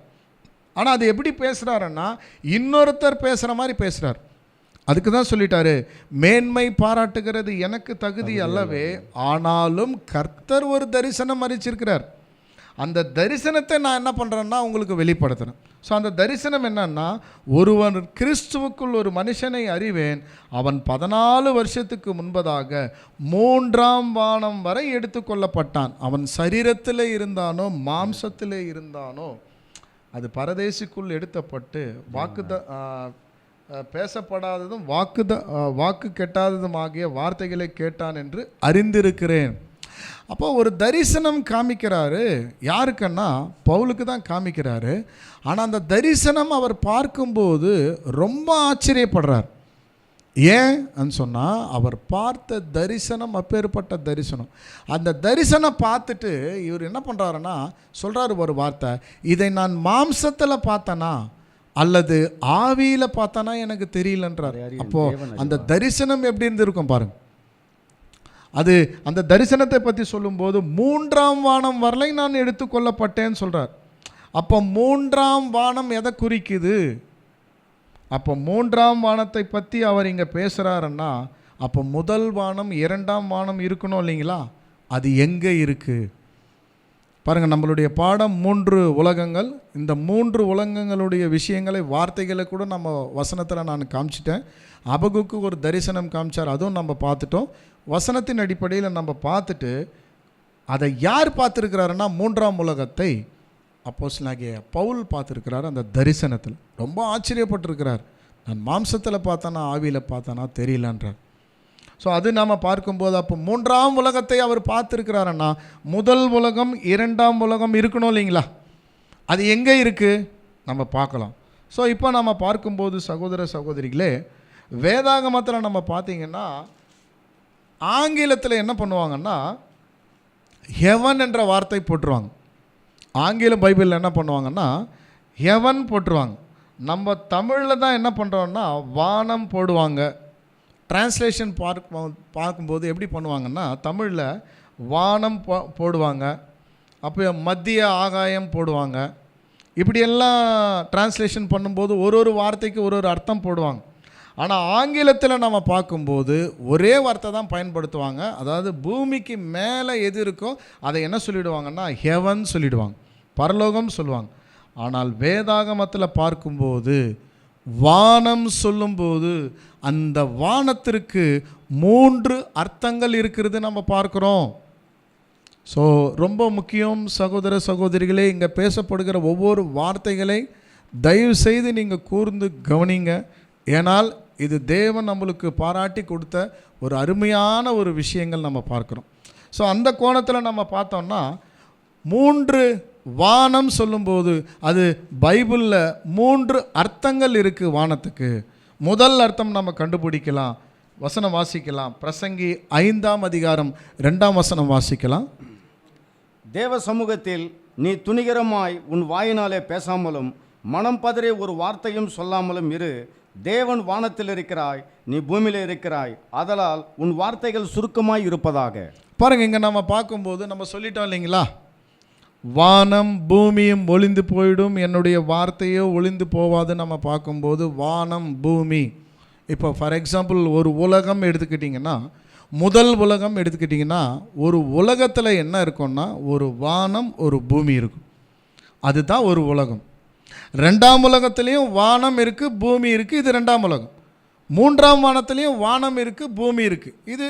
ஆனால் அது எப்படி பேசுகிறாருன்னா இன்னொருத்தர் பேசுகிற மாதிரி பேசுகிறார். அதுக்கு தான் சொல்லிட்டாரு, மேன்மை பாராட்டுகிறது எனக்கு தகுதி அல்லவே, ஆனாலும் கர்த்தர் ஒரு தரிசனம் அறிச்சிருக்கிறார். அந்த தரிசனத்தை நான் என்ன பண்ணுறேன்னா உங்களுக்கு வெளிப்படுத்துகிறேன். ஸோ அந்த தரிசனம் என்னன்னா, ஒருவன் கிறிஸ்துவுக்குள் ஒரு மனுஷனை அறிவேன், அவன் 14 வருஷத்துக்கு முன்பதாக 3ஆம் வானம் வரை எடுத்துக்கொள்ளப்பட்டான். அவன் சரீரத்தில் இருந்தானோ மாம்சத்தில் இருந்தானோ அது பரதேசிக்குள் எடுத்தப்பட்டு பேசப்படாததும் வாக்கு கெட்டாததும் ஆகிய வார்த்தைகளை கேட்டான் என்று அறிந்திருக்கிறேன். அப்போ ஒரு தரிசனம் காமிக்கிறாரு. யாருக்குன்னா பவுலுக்கு தான் காமிக்கிறாரு. ஆனால் அந்த தரிசனம் அவர் பார்க்கும்போது ரொம்ப ஆச்சரியப்படுறார். ஏன் சொன்னால் அவர் பார்த்த தரிசனம் அப்பேற்பட்ட தரிசனம். அந்த தரிசனம் பார்த்துட்டு இவர் என்ன பண்ணுறாருன்னா சொல்கிறாரு ஒரு வார்த்தை, இதை நான் மாம்சத்தில் பார்த்தனா அல்லது ஆவியில் பார்த்தானா எனக்கு தெரியலன்றார். அப்போது அந்த தரிசனம் எப்படி இருந்திருக்கும் பாருங்க. அது அந்த தரிசனத்தை பற்றி சொல்லும்போது 3ஆம் வானம் வரலை நான் எடுத்துக்கொள்ளப்பட்டேன்னு சொல்கிறார். அப்போ 3ஆம் வானம் எதை குறிக்குது? அப்போ 3ஆம் வானத்தை பற்றி அவர் இங்கே பேசுகிறாருன்னா அப்போ முதல் வானம் 2ஆம் வானம் இருக்கணும் இல்லைங்களா? அது எங்கே இருக்குது பாருங்கள். நம்மளுடைய பாடம் 3 உலகங்கள். இந்த 3 உலகங்களுடைய விஷயங்களை வார்த்தைகளை கூட நம்ம வசனத்தில் நான் காமிச்சிட்டேன். அபகுக்கு ஒரு தரிசனம் காமிச்சார், அதுவும் நம்ம பார்த்துட்டோம். வசனத்தின் அடிப்படையில் நம்ம பார்த்துட்டு அதை யார் பார்த்துருக்கிறாருன்னா 3ஆம் உலகத்தை அப்போஸ்தலனாகிய பவுல் பார்த்துருக்கிறார். அந்த தரிசனத்தில் ரொம்ப ஆச்சரியப்பட்டிருக்கிறார். நான் மாம்சத்தில் பார்த்தானா ஆவியில் பார்த்தானா தெரியலன்றார். ஸோ அது நாம் பார்க்கும்போது அப்போ 3ஆம் உலகத்தை அவர் பார்த்துருக்கிறாருன்னா முதல் உலகம் 2ஆம் உலகம் இருக்கணும் இல்லைங்களா? அது எங்கே இருக்குது நம்ம பார்க்கலாம். ஸோ இப்போ நம்ம பார்க்கும்போது சகோதர சகோதரிகளே, வேதாகமத்தில் நம்ம பார்த்திங்கன்னா ஆங்கிலத்தில் என்ன பண்ணுவாங்கன்னா ஹெவன் என்ற வார்த்தை போட்டுருவாங்க. ஆங்கில பைபிளில் என்ன பண்ணுவாங்கன்னா ஹெவன் போட்டுருவாங்க. நம்ம தமிழில் தான் என்ன பண்ணுறோன்னா வானம் போடுவாங்க. டிரான்ஸ்லேஷன் பார்க்கும்போது எப்படி பண்ணுவாங்கன்னா தமிழில் வானம் போடுவாங்க, அப்போ மத்திய ஆகாயம் போடுவாங்க. இப்படியெல்லாம் டிரான்ஸ்லேஷன் பண்ணும்போது ஒரு வார்த்தைக்கு ஒரு அர்த்தம் போடுவாங்க. ஆனால் ஆங்கிலத்தில் நம்ம பார்க்கும்போது ஒரே வார்த்தை தான் பயன்படுத்துவாங்க. அதாவது பூமிக்கு மேலே எது இருக்கோ அதை என்ன சொல்லிவிடுவாங்கன்னா ஹெவன் சொல்லிவிடுவாங்க, பரலோகம் சொல்லுவாங்க. ஆனால் வேதாகமத்தில் பார்க்கும்போது வானம் சொல்லும்போது அந்த வானத்திற்கு 3 அர்த்தங்கள் இருக்கிறது நம்ம பார்க்குறோம். ஸோ ரொம்ப முக்கியம் சகோதர சகோதரிகளே, இங்கே பேசப்படுகிற ஒவ்வொரு வார்த்தைகளை தயவு செய்து நீங்கள் கூர்ந்து கவனிங்க. ஏனால் இது தேவன் நம்மளுக்கு பாராட்டி கொடுத்த ஒரு அருமையான ஒரு விஷயங்கள் நம்ம பார்க்குறோம். ஸோ அந்த கோணத்தில் நம்ம பார்த்தோம்னா 3 வானம் சொல்லும்போது அது பைபிளில் 3 அர்த்தங்கள் இருக்குது வானத்துக்கு. முதல் அர்த்தம் நம்ம கண்டுபிடிக்கலாம், வசனம் வாசிக்கலாம். பிரசங்கி 5ஆம் அதிகாரம் 2ஆம் வசனம் வாசிக்கலாம். தேவ சமூகத்தில் நீ துணிகரமாய் உன் வாயினாலே பேசாமலும் மனம் பதறி ஒரு வார்த்தையும் சொல்லாமலும் இரு. தேவன் வானத்தில் இருக்கிறாய், நீ பூமியில் இருக்கிறாய், ஆதலால் உன் வார்த்தைகள் சுருக்கமாய் இருப்பதாக. பாருங்கள், இங்கே நம்ம பார்க்கும்போது நம்ம சொல்லிட்டோம் இல்லைங்களா, வானம் பூமியும் ஒளிந்து போயிடும், என்னுடைய வார்த்தையோ ஒளிந்து போவாது. நம்ம பார்க்கும்போது வானம் பூமி, இப்போ ஃபார் எக்ஸாம்பிள் ஒரு உலகம் எடுத்துக்கிட்டிங்கன்னா, முதல் உலகம் எடுத்துக்கிட்டிங்கன்னா, ஒரு உலகத்தில் என்ன இருக்கும்னா ஒரு வானம் ஒரு பூமி இருக்கும், அதுதான் ஒரு உலகம். ரெண்டாம் உலகத்துலேயும் வானம் இருக்குது பூமி இருக்குது, இது ரெண்டாம் உலகம். மூன்றாம் வானத்துலேயும் வானம் இருக்குது பூமி இருக்குது, இது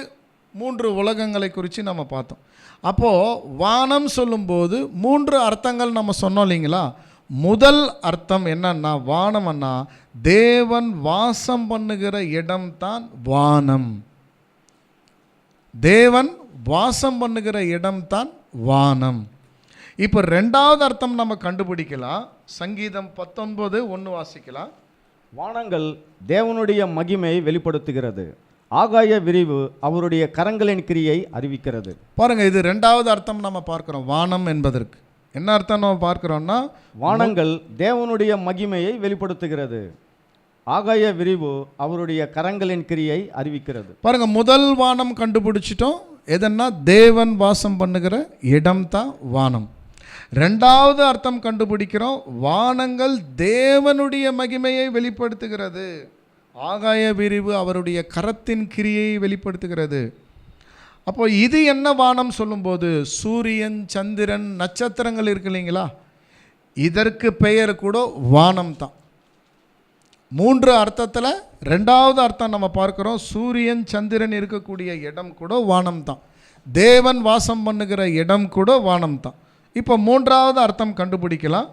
3 உலகங்களை குறித்து நம்ம பார்த்தோம். அப்போது வானம் சொல்லும்போது 3 அர்த்தங்கள் நம்ம சொன்னோம் இல்லைங்களா. முதல் அர்த்தம் என்னன்னா, வானம்னா தேவன் வாசம் பண்ணுகிற இடம்தான் வானம். தேவன் வாசம் பண்ணுகிற இடம்தான் வானம். இப்போ ரெண்டாவது அர்த்தம் நம்ம கண்டுபிடிக்கலாம். சங்கீதம் 19:1 வாசிக்கலாம். வானங்கள் தேவனுடைய மகிமையை வெளிப்படுத்துகிறது, ஆகாய விரிவு அவருடைய கரங்களின் கிரியை அறிவிக்கிறது. பாருங்க, இது ரெண்டாவது அர்த்தம் நம்ம பார்க்கிறோம். வானம் என்பதற்கு என்ன அர்த்தம் நம்ம பார்க்கிறோம்னா, வானங்கள் தேவனுடைய மகிமையை வெளிப்படுத்துகிறது, ஆகாய விரிவு அவருடைய கரங்களின் கிரியை அறிவிக்கிறது. பாருங்க, முதல் வானம் கண்டுபிடிச்சிட்டோம். எதன்னா தேவன் வாசம் பண்ணுகிற இடம் தான் வானம். ரெண்டாவது அர்த்தம் கண்டுபிடிக்கிறோம், வானங்கள் தேவனுடைய மகிமையை வெளிப்படுத்துகிறது, ஆகாய விரிவு அவருடைய கரத்தின் கிரியை வெளிப்படுத்துகிறது. அப்போ இது என்ன வானம் சொல்லும்போது, சூரியன் சந்திரன் நட்சத்திரங்கள் இருக்கு இல்லைங்களா, இதற்கு பெயர் கூட வானம் தான். 3 அர்த்தத்தில் ரெண்டாவது அர்த்தம் நம்ம பார்க்குறோம், சூரியன் சந்திரன் இருக்கக்கூடிய இடம் கூட வானம் தான், தேவன் வாசம் பண்ணுகிற இடம் கூட வானம் தான். இப்போ 3வது அர்த்தம் கண்டுபிடிக்கலாம்.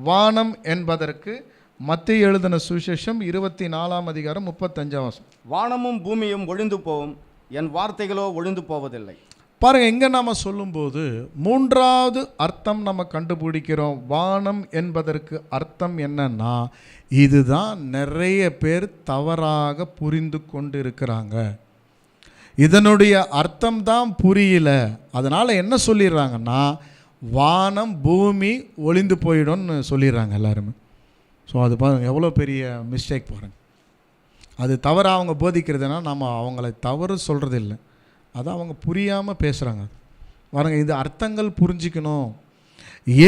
வானம் என்பதற்கு மத்தேயு எழுதின சுவிசேஷம் 24:35. வானமும் பூமியும் ஒழிந்து போகும், என் வார்த்தைகளோ ஒழிந்து போவதில்லை. பாருங்க, இங்கே நாம் சொல்லும்போது 3வது அர்த்தம் நம்ம கண்டுபிடிக்கிறோம். வானம் என்பதற்கு அர்த்தம் என்னன்னா, இதுதான் நிறைய பேர் தவறாக புரிந்து கொண்டு இருக்கிறாங்க. இதனுடைய அர்த்தம் தான் புரியல. அதனால் என்ன சொல்லிடுறாங்கன்னா, வானம் பூமி ஒளிந்து போயிடும்னு சொல்லிடுறாங்க எல்லாருமே. ஸோ அது பாருங்கள் எவ்வளோ பெரிய மிஸ்டேக் பாருங்கள். அது தவறாக அவங்க போதிக்கிறதுனா நம்ம அவங்கள தவறு சொல்கிறது இல்லை, அதை அவங்க புரியாமல் பேசுகிறாங்க. பாருங்க, இது அர்த்தங்கள் புரிஞ்சிக்கணும்.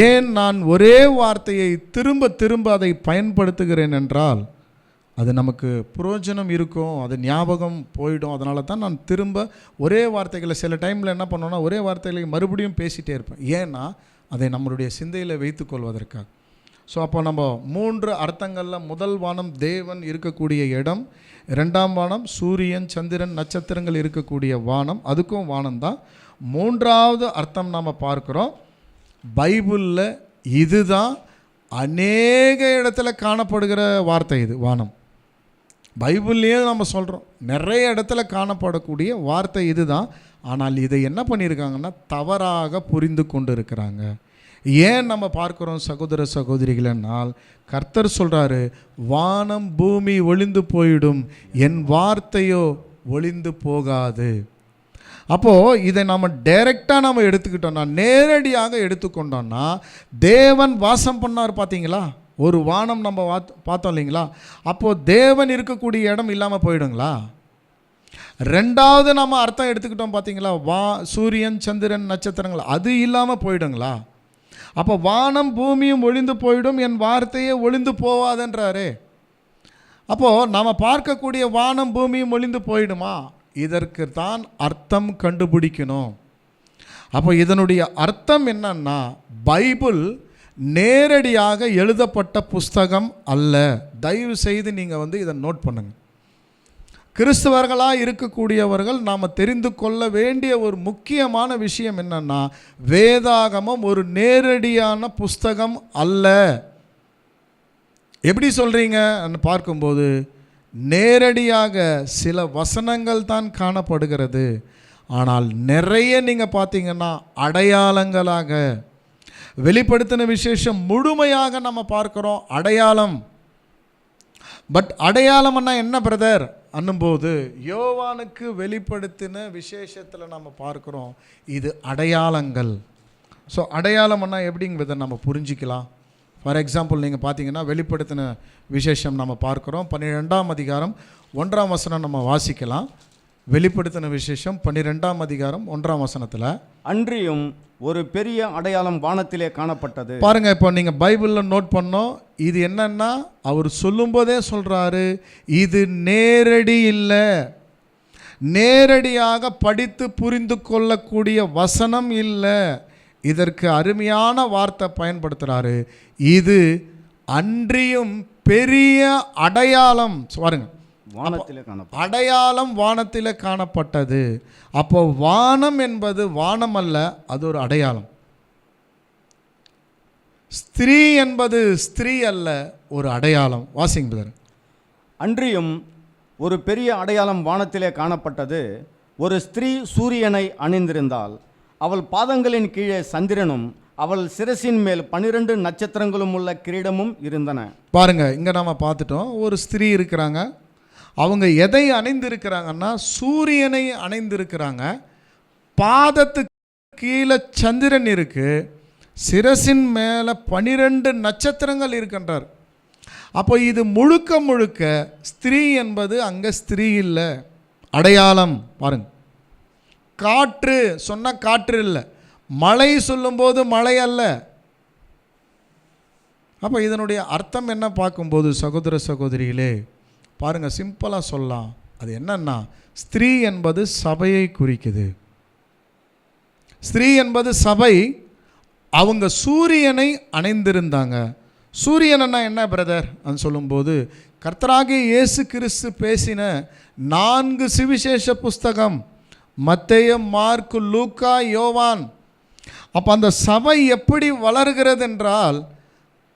ஏன் நான் ஒரே வார்த்தையை திரும்ப திரும்ப அதை பயன்படுத்துகிறேன் என்றால், அது நமக்கு பிரயோஜனம் இருக்கும், அது ஞாபகம் போயிடும். அதனால தான் நான் திரும்ப ஒரே வார்த்தைகளை சில டைமில் என்ன பண்ணோன்னா ஒரே வார்த்தைகளை மறுபடியும் பேசிகிட்டே இருப்பேன். ஏன்னா அதை நம்மளுடைய சிந்தையில் வைத்து கொள்வதற்காக. ஸோ அப்போ நம்ம 3 அர்த்தங்களில் முதல் வானம் தேவன் இருக்கக்கூடிய இடம், ரெண்டாம் வானம் சூரியன் சந்திரன் நட்சத்திரங்கள் இருக்கக்கூடிய வானம், அதுக்கும் வானம் தான். 3வது அர்த்தம் நாம் பார்க்குறோம், பைபிளில் இதுதான் அநேக இடத்துல காணப்படுகிற வார்த்தை. இது வானம் பைபிள்லேயே நம்ம சொல்கிறோம், நிறைய இடத்துல காணப்படக்கூடிய வார்த்தை இது தான். ஆனால் இதை என்ன பண்ணியிருக்காங்கன்னா தவறாக புரிந்து கொண்டு இருக்கிறாங்க. ஏன் நம்ம பார்க்குறோம் சகோதர சகோதரிகளென்னால், கர்த்தர் சொல்கிறாரு, வானம் பூமி ஒளிந்து போயிடும், என் வார்த்தையோ ஒளிந்து போகாது. அப்போது இதை நம்ம டைரெக்டாக நம்ம எடுத்துக்கிட்டோம்னா, நேரடியாக எடுத்துக்கொண்டோம்னா, தேவன் வாசம் பண்ணார் பார்த்தீங்களா, ஒரு வானம் நம்ம பார்த்தோம் இல்லைங்களா. அப்போது தேவன் இருக்கக்கூடிய இடம் இல்லாமல் போயிடுங்களா? ரெண்டாவது நம்ம அர்த்தம் எடுத்துக்கிட்டோம் பார்த்தீங்களா, சூரியன் சந்திரன் நட்சத்திரங்கள் அது இல்லாமல் போயிடுங்களா? அப்போ வானம் பூமியும் ஒளிந்து போயிடும், என் வார்த்தையே ஒளிந்து போவாதுன்றாரே. அப்போது நாம் பார்க்கக்கூடிய வானம் பூமியும் ஒளிந்து போயிடுமா? இதற்கு தான் அர்த்தம் கண்டுபிடிக்கணும். அப்போ இதனுடைய அர்த்தம் என்னன்னா, பைபிள் நேரடியாக எழுதப்பட்ட புஸ்தகம் அல்ல. தயவு செய்து நீங்கள் இதை நோட் பண்ணுங்கள். கிறிஸ்தவர்களாக இருக்கக்கூடியவர்கள் நாம் தெரிந்து கொள்ள வேண்டிய ஒரு முக்கியமான விஷயம் என்னன்னா, வேதாகமம் ஒரு நேரடியான புஸ்தகம் அல்ல. எப்படி சொல்கிறீங்க பார்க்கும்போது, நேரடியாக சில வசனங்கள் தான் காணப்படுகிறது. ஆனால் நிறைய நீங்கள் பார்த்தீங்கன்னா அடையாளங்களாக வெளிப்படுத்தின விசேஷம் முழுமையாக நம்ம பார்க்குறோம் அடையாளம். பட் அடையாளம்னா என்ன பிரதர் அன்னும்போது, யோவானுக்கு வெளிப்படுத்தின விசேஷத்தில் நம்ம பார்க்குறோம் இது அடையாளங்கள். ஸோ அடையாளம்னா எப்படிங்கிறத நம்ம புரிஞ்சிக்கலாம். ஃபார் எக்ஸாம்பிள் நீங்கள் பார்த்தீங்கன்னா வெளிப்படுத்தின விசேஷம் நம்ம பார்க்குறோம் 12ஆம் அதிகாரம் 1ஆம் வசனம் நம்ம வாசிக்கலாம். வெளிப்படுத்தின விசேஷம் 12ஆம் அதிகாரம் 1ஆம் வசனத்தில். அன்றியும் ஒரு பெரிய அடையாளம் வானத்திலே காணப்பட்டது. பாருங்க, இப்போ நீங்க பைபிள்ல நோட் பண்ணோம். இது என்னன்னா அவர் சொல்லும்போதே சொல்றாரு, இது நேரடி இல்லை, நேரடியாக படித்து புரிந்து கொள்ளக்கூடிய வசனம் இல்லை. இதற்கு அருமையான வார்த்தை பயன்படுத்துறாரு. இது அன்றியும் பெரிய அடையாளம். பாருங்க, வானத்திலே காணப்பட்டது. அடையாளம் வானத்திலே காணப்பட்டது. அப்போ வானம் என்பது வானம் அல்ல, அது ஒரு அடையாளம். ஸ்திரீ என்பது ஸ்திரீ அல்ல, ஒரு அடையாளம். வாசிங்க பிரதர். அன்றியும் ஒரு பெரிய அடையாளம் வானத்திலே காணப்பட்டது. ஒரு ஸ்திரீ சூரியனை அணிந்திருந்தாள். அவள் பாதங்களின் கீழே சந்திரனும் அவள் சிரசின் மேல் 12 நட்சத்திரங்களும் உள்ள கிரீடமும் இருந்தன. பாருங்க, இங்க நாம பார்த்துட்டோம். ஒரு ஸ்திரீ இருக்கிறாங்க. அவங்க எதை அணிந்திருக்கிறாங்கன்னா சூரியனை அணிந்திருக்கிறாங்க. பாதத்துக்கு கீழே சந்திரன் இருக்கு, சிரசின் மேலே 12 நட்சத்திரங்கள் இருக்கின்றார். அப்போ இது முழுக்க முழுக்க ஸ்திரீ என்பது அங்கே ஸ்திரீ இல்லை, அடையாளம். பாருங்க, காற்று சொன்ன காற்று இல்லை, மழை சொல்லும்போது மழை அல்ல. அப்போ இதனுடைய அர்த்தம் என்ன பார்க்கும்போது சகோதர சகோதரிகளே, பாருங்க, சிம்பிளாக சொல்லலாம். அது என்னன்னா, ஸ்திரீ என்பது சபையை குறிக்குது. ஸ்திரீ என்பது சபை. அவங்க சூரியனை அணிந்திருந்தாங்க. சூரியன்னா என்ன பிரதர் అని சொல்லும்போது, கர்த்தராகிய இயேசு கிறிஸ்து பேசின 4 சுவிசேஷ புஸ்தகம், மத்தேயு, மார்க்கு, லூக்கா, யோவான். அப்போ அந்த சபை எப்படி வளர்கிறது என்றால்,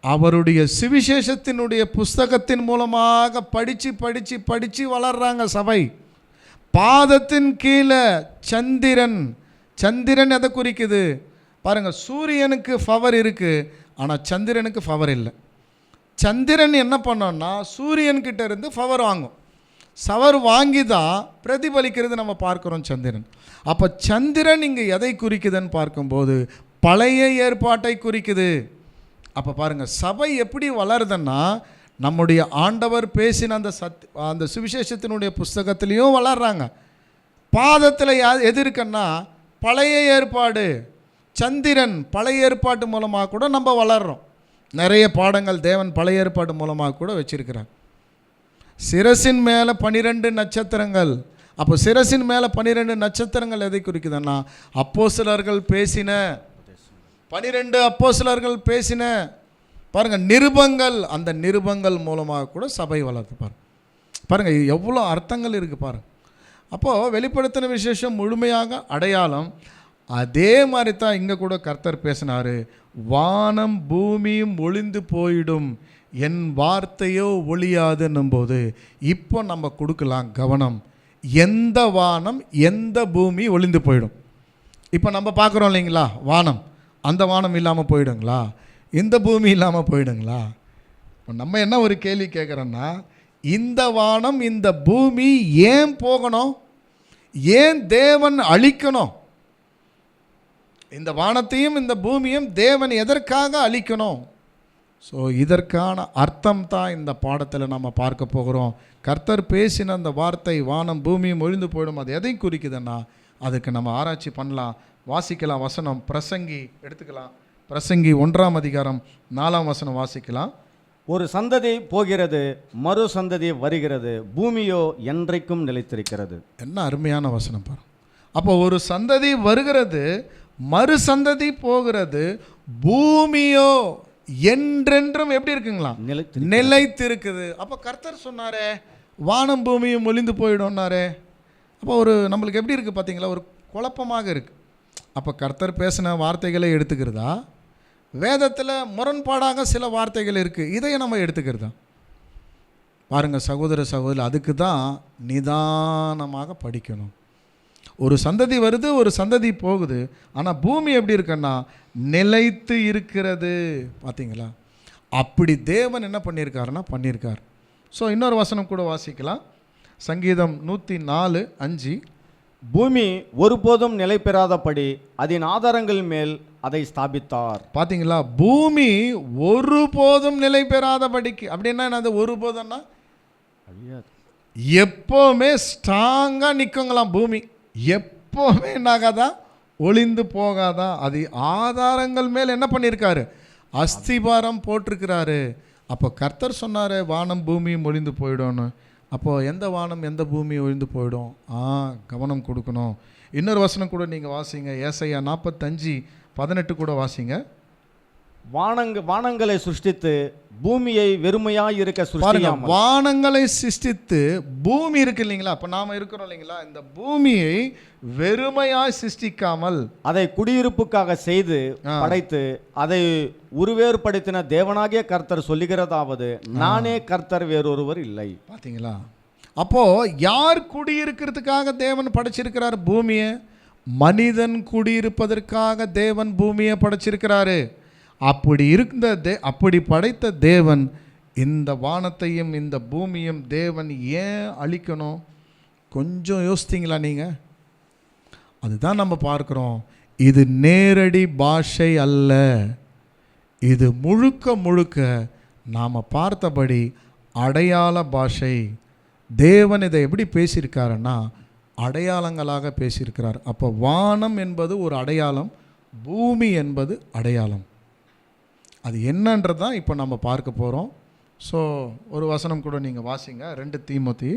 அவருடைய சுவிசேஷத்தினுடைய புஸ்தகத்தின் மூலமாக படித்து படித்து படித்து வளர்றாங்க சபை. பாதத்தின் கீழே சந்திரன். சந்திரன் எதை குறிக்குது பாருங்க, சூரியனுக்கு பவர் இருக்குது, ஆனால் சந்திரனுக்கு பவர் இல்லை. சந்திரன் என்ன பண்ணோன்னா சூரியன்கிட்ட இருந்து பவர் வாங்கும். சவர் வாங்கி தான் பிரதிபலிக்கிறது நம்ம பார்க்குறோம் சந்திரன். அப்போ சந்திரன் இங்கே எதை குறிக்குதுன்னு பார்க்கும்போது பழைய ஏற்பாட்டை குறிக்குது. அப்போ பாருங்கள், சபை எப்படி வளருதுன்னா, நம்முடைய ஆண்டவர் பேசின அந்த சுவிசேஷத்தினுடைய புஸ்தகத்திலையும் வளர்றாங்க. பாதத்தில் எது இருக்குன்னா பழைய ஏற்பாடு, சந்திரன். பழைய ஏற்பாட்டு மூலமாக கூட நம்ம வளர்கிறோம். நிறைய பாடங்கள் தேவன் பழைய ஏற்பாடு மூலமாக கூட வச்சிருக்கிறார். சிரசின் மேலே 12 நட்சத்திரங்கள். அப்போ சிரசின் மேலே 12 நட்சத்திரங்கள் எதை குறிக்குதுன்னா, அப்போஸ்தலர்கள் பேசின 12 அப்போஸ்தலர்கள் பேசின பாருங்கள் நிருபங்கள். அந்த நிருபங்கள் மூலமாக கூட சபை வளர்த்து பாருங்கள் எவ்வளோ அர்த்தங்கள் இருக்குது பாருங்கள். அப்போது வெளிப்படுத்தின விசேஷம் முழுமையாக அடையாளம். அதே மாதிரி தான் இங்கே கூட கர்த்தர் பேசினார், வானம் பூமியும் ஒளிந்து போயிடும், என் வார்த்தையோ ஒளியாதுன்னும் போது இப்போ நம்ம கொடுக்கலாம் கவனம். எந்த வானம் எந்த பூமி ஒளிந்து போயிடும்? இப்போ நம்ம பார்க்குறோம் இல்லைங்களா, வானம். அந்த வானம் இல்லாமல் போயிடுங்களா? இந்த பூமி இல்லாமல் போயிடுங்களா? நம்ம என்ன ஒரு கேள்வி கேட்குறோன்னா, இந்த வானம் இந்த பூமி ஏன் போகணும்? ஏன் தேவன் அழிக்கணும்? இந்த வானத்தையும் இந்த பூமியும் தேவன் எதற்காக அழிக்கணும்? ஸோ இதற்கான அர்த்தம் தான் இந்த பாடத்தில் நம்ம பார்க்க போகிறோம். கர்த்தர் பேசின அந்த வார்த்தை வானம் பூமியும் ஒழிந்து போயிடும், அது எதை குறிக்குதுன்னா அதுக்கு நம்ம ஆராய்ச்சி பண்ணலாம், வாசிக்கலாம். வசனம் பிரசங்கி எடுத்துக்கலாம். பிரசங்கி 1ஆம் அதிகாரம் 4ஆம் வசனம் வாசிக்கலாம். ஒரு சந்ததி போகிறது, மறு சந்ததி வருகிறது, பூமியோ என்றைக்கும் நிலைத்திருக்கிறது. என்ன அருமையான வசனம் பாரு. அப்போ ஒரு சந்ததி வருகிறது, மறு சந்ததி போகிறது, பூமியோ என்றென்றும் எப்படி இருக்குங்களா? நிலைத்திருக்குது. அப்போ கர்த்தர் சொன்னாரே வானம் பூமியும் ஒளிந்து போயிடும்னாரே. அப்போ ஒரு நம்மளுக்கு எப்படி இருக்குது பார்த்தீங்களா, ஒரு குழப்பமாக இருக்குது. அப்போ கர்த்தர் பேசின வார்த்தைகளை எடுத்துக்கிறதா, வேதத்தில் முரண்பாடாக சில வார்த்தைகள் இருக்குது, இதையே நம்ம எடுத்துக்கிறதா? பாருங்கள் சகோதர சகோதரி, அதுக்கு தான் நிதானமாக படிக்கணும். ஒரு சந்ததி வருது, ஒரு சந்ததி போகுது, ஆனால் பூமி எப்படி இருக்குன்னா நிலைத்து இருக்கிறது. பார்த்தீங்களா? அப்படி தேவன் என்ன பண்ணியிருக்காருன்னா பண்ணியிருக்கார். ஸோ இன்னொரு வசனம் கூட வாசிக்கலாம். சங்கீதம் 104:5. பூமி ஒருபோதும் நிலை பெறாதபடி அதன் ஆதாரங்கள் மேல் அதை ஸ்தாபித்தார். பார்த்தீங்களா? பூமி ஒருபோதும் நிலை பெறாதபடிக்கு. அப்படின்னா என்னது? ஒருபோதும்னா எப்போவுமே ஸ்ட்ராங்காக நிற்குங்களாம் பூமி. எப்போவுமே என்னாகாதான், ஒளிந்து போகாதான். அது ஆதாரங்கள் மேல் என்ன பண்ணியிருக்காரு, அஸ்திபாரம் போட்டிருக்கிறாரு. அப்போ கர்த்தர் சொன்னார் வானம் பூமியும் ஒளிந்து போயிடும்னு. அப்போது எந்த வானம் எந்த பூமி ஒழிந்து போயிடும்? கவனம் கொடுக்கணும். இன்னொரு வசனம் கூட நீங்கள் வாசிங்க, ஏசாயா 45:18 கூட வாசிங்க. வானங்களை சிருஷ்டித்து பூமியை வெறுமையாய் இருக்க சிருஷ்டியாமல். வானங்களை சிருஷ்டித்து பூமி இருக்கு இல்லைங்களா, அப்போ நாம் இருக்கிறோம் இல்லைங்களா, இந்த பூமியை வெறுமையாய் சிருஷ்டிக்காமல் அதை குடியிருப்புக்காக செய்து படைத்து அதை உருவேறுபடுத்தின தேவனாகிய கர்த்தர் சொல்லுகிறதாவது, நானே கர்த்தர், வேறொருவர் இல்லை. பார்த்தீங்களா? அப்போ யார் குடியிருக்கிறதுக்காக தேவன் படைச்சிருக்கிறார் பூமியை? மனிதன் குடியிருப்பதற்காக தேவன் பூமியை படைச்சிருக்கிறாரு. அப்படி படைத்த தேவன் இந்த வானத்தையும் இந்த பூமியும் தேவன் ஏன் அழிக்கணும்? கொஞ்சம் யோசித்தீங்களா நீங்கள்? அதுதான் நம்ம பார்க்குறோம். இது நேரடி பாஷை அல்ல, இது முழுக்க முழுக்க நாம் பார்த்தபடி அடையாள பாஷை. தேவன் இதை எப்படி பேசியிருக்காருன்னா அடையாளங்களாக பேசியிருக்கிறார். அப்போ வானம் என்பது ஒரு அடையாளம், பூமி என்பது அடையாளம். அது என்னன்றது தான் இப்போ நம்ம பார்க்க போகிறோம். ஸோ ஒரு வசனம் கூட நீங்கள் வாசிங்க, 2 தீமோத்தி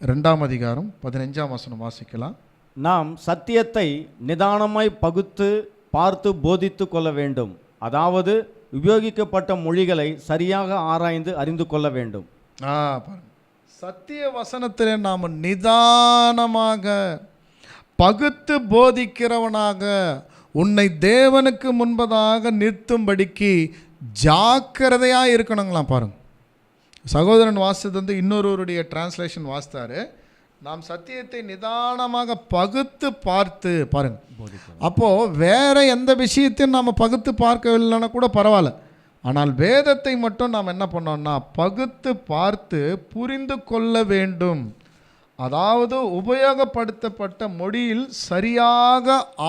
2:15 வாசிக்கலாம். நாம் சத்தியத்தை நிதானமாய் பகுத்து பார்த்து போதித்து கொள்ள வேண்டும். அதாவது உபயோகிக்கப்பட்ட மொழிகளை சரியாக ஆராய்ந்து அறிந்து கொள்ள வேண்டும். சத்திய வசனத்தில் நாம் நிதானமாக பகுத்து போதிக்கிறவனாக உன்னை தேவனுக்கு முன்பதாக நிறுத்தும்படிக்கு ஜாக்கிரதையாக இருக்கணுங்களாம். பாருங்க, சகோதரன் வாசித்தது இன்னொருவருடைய டிரான்ஸ்லேஷன் வாசித்தாரு. நாம் சத்தியத்தை நிதானமாக பகுத்து பார்த்து பாருங்க. அப்போது வேற எந்த விஷயத்தையும் நாம் பகுத்து பார்க்கவில்லைன்னா கூட பரவாயில்ல, ஆனால் வேதத்தை மட்டும் நாம் என்ன பண்ணோம்னா பகுத்து பார்த்து புரிந்து கொள்ள வேண்டும். அதாவது உபயோகப்படுத்தப்பட்ட மொழியில் சரியாக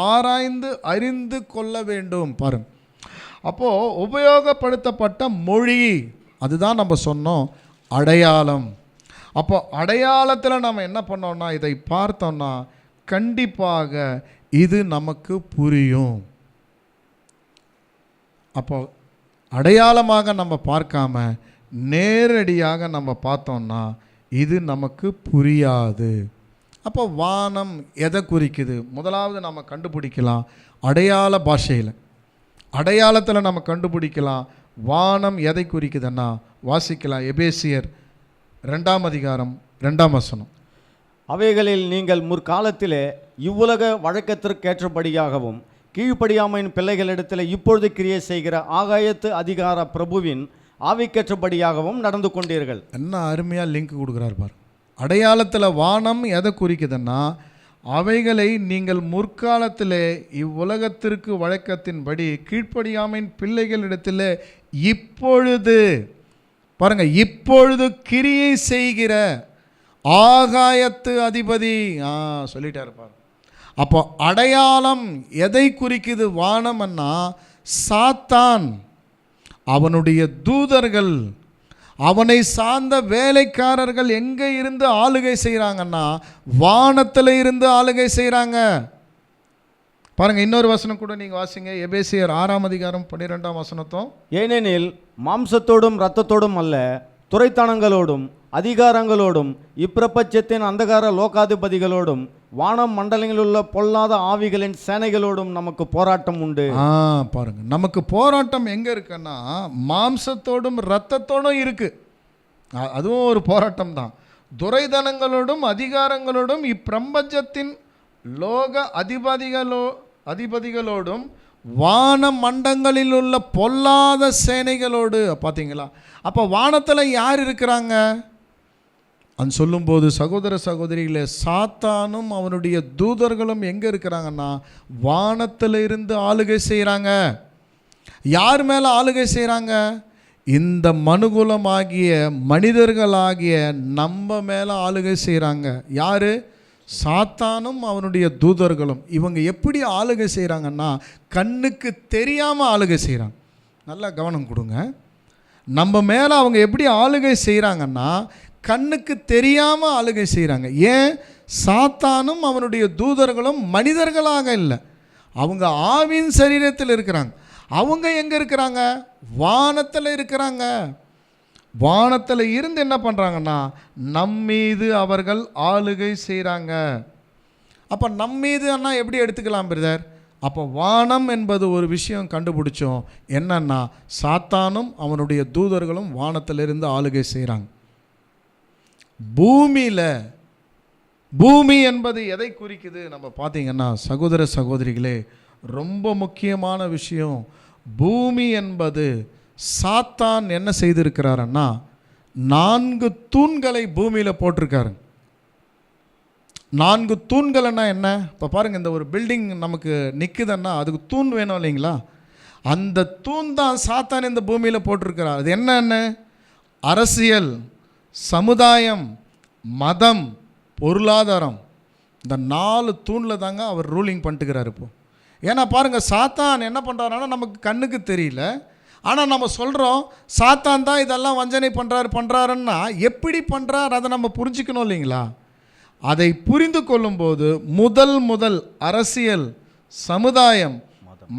ஆராய்ந்து அறிந்து கொள்ள வேண்டும். பாருங்க, அப்போது உபயோகப்படுத்தப்பட்ட மொழி அதுதான் நம்ம சொன்னோம் அடையாளம். அப்போ அடையாளத்தில் நம்ம என்ன பண்ணோம்னா இதை பார்த்தோம்னா கண்டிப்பாக இது நமக்கு புரியும். அப்போ அடையாளமாக நம்ம பார்க்காம நேரடியாக நம்ம பார்த்தோம்னா இது நமக்கு புரியாது. அப்போ வானம் எதை குறிக்குது? முதலாவது நம்ம கண்டுபிடிக்கலாம் அடையாள பாஷையில், அடையாளத்தில் நம்ம கண்டுபிடிக்கலாம் வானம் எதை குறிக்குதுன்னா வாசிக்கலாம். எபேசியர் 2:2 அவைகளில் நீங்கள் முற்காலத்திலே இவ்வுலக வழக்கத்திற்கேற்றபடியாகவும் கீழ்ப்படியாமையின் பிள்ளைகளிடத்தில் இப்பொழுது கிரியை செய்கிற ஆகாயத்து அதிகார பிரபுவின் ஆவிக்கேற்றபடியாகவும் நடந்து கொண்டீர்கள். என்ன அருமையாக லிங்க் கொடுக்குறார் பாரு. அடையாளத்தில் வானம் எதை குறிக்குதுன்னா அவைகளை நீங்கள் முற்காலத்திலே இவ்வுலகத்திற்கு வழக்கத்தின்படி கீழ்ப்படியாமையின் பிள்ளைகளிடத்தில் இப்பொழுது பாருங்க, இப்பொழுது கிரியை செய்கிற ஆகாயத்து அதிபதி சொல்லிட்டாரு பாருங்க. அப்போ அடையாளம் எதை குறிக்குது? வானம்னா சாத்தான், அவனுடைய தூதர்கள், அவனை சார்ந்த வேலைக்காரர்கள் எங்கே இருந்து ஆளுகை செய்கிறாங்கன்னா வானத்தில் இருந்து ஆளுகை செய்கிறாங்க. பாருங்கள், இன்னொரு வசனம் கூட நீங்கள் வாசிங்க. எபேசியர் 6:12 ஏனெனில் மாம்சத்தோடும் இரத்தத்தோடும் அல்ல, துரைத்தனங்களோடும் அதிகாரங்களோடும் இப்பிரபஞ்சத்தின் அந்தகார லோகாதிபதிகளோடும் வானம் மண்டலங்களில் உள்ள பொல்லாத ஆவிகளின் சேனைகளோடும் நமக்கு போராட்டம் உண்டு. பாருங்க, நமக்கு போராட்டம் எங்கே இருக்குன்னா மாம்சத்தோடும் இரத்தத்தோடும் இருக்குது. அதுவும் ஒரு போராட்டம் தான். துரைதனங்களோடும் அதிகாரங்களோடும் இப்பிரபஞ்சத்தின் லோக அதிபதிகளோடும் வான மண்டங்களில் உள்ள பொல்லாத சேனைகளோடு. பார்த்தீங்களா? அப்போ வானத்தில் யார் இருக்கிறாங்க அது சொல்லும்போது சகோதர சகோதரிகளே, சாத்தானும் அவனுடைய தூதர்களும் எங்கே இருக்கிறாங்கன்னா வானத்தில் இருந்து ஆளுகை செய்கிறாங்க. யார் மேலே ஆளுகை செய்கிறாங்க? இந்த மனுகுலமாகிய மனிதர்களாகிய நம்ம மேலே ஆளுகை செய்கிறாங்க. யார்? சாத்தானும் அவனுடைய தூதர்களும். இவங்க எப்படி ஆளுகை செய்கிறாங்கன்னா கண்ணுக்கு தெரியாமல் ஆளுகை செய்கிறாங்க. நல்லா கவனம் கொடுங்க. நம்ம மேலே அவங்க எப்படி ஆளுகை செய்கிறாங்கன்னா கண்ணுக்கு தெரியாமல் ஆளுகை செய்கிறாங்க. ஏன்? சாத்தானும் அவனுடைய தூதர்களும் மனிதர்களாக இல்லை, அவங்க ஆவின் சரீரத்தில் இருக்கிறாங்க. அவங்க எங்கே இருக்கிறாங்க? வானத்தில் இருக்கிறாங்க. வானத்தில் இருந்து என்ன பண்ணுறாங்கன்னா நம்மீது அவர்கள் ஆளுகை செய்கிறாங்க. அப்போ நம்மீது அண்ணா எப்படி எடுத்துக்கலாம் பிரதர்? அப்போ வானம் என்பது ஒரு விஷயம் கண்டுபிடிச்சோம். என்னன்னா சாத்தானும் அவனுடைய தூதர்களும் வானத்திலிருந்து ஆளுகை செய்கிறாங்க. பூமி என்பது எதை குறிக்குது நம்ம பார்த்தீங்கன்னா சகோதர சகோதரிகளே, ரொம்ப முக்கியமான விஷயம். பூமி என்பது சாத்தான் என்ன செய்திருக்கிறாருன்னா 4 தூண்களை பூமியில் போட்டிருக்காரு. 4 தூண்கள்னா என்ன? இப்போ பாருங்கள், இந்த ஒரு பில்டிங் நமக்கு நிற்குதுன்னா அதுக்கு தூண் வேணும் இல்லைங்களா? அந்த தூண் தான் சாத்தான் இந்த பூமியில் போட்டிருக்கிறார். அது என்னன்னு? அரசியல், சமுதாயம், மதம், பொருளாதாரம். இந்த 4 தூணில் தாங்க அவர் ரூலிங் பண்ணிட்டுக்கிறார் இப்போ. ஏன்னா பாருங்கள், சாத்தான் என்ன பண்ணுறாருன்னா நமக்கு கண்ணுக்கு தெரியல, ஆனால் நம்ம சொல்கிறோம் சாத்தான் தான் இதெல்லாம் வஞ்சனை பண்ணுறாருன்னா எப்படி பண்ணுறார் அதை நம்ம புரிஞ்சுக்கணும் இல்லைங்களா? அதை புரிந்து கொள்ளும்போது முதல் அரசியல், சமுதாயம்,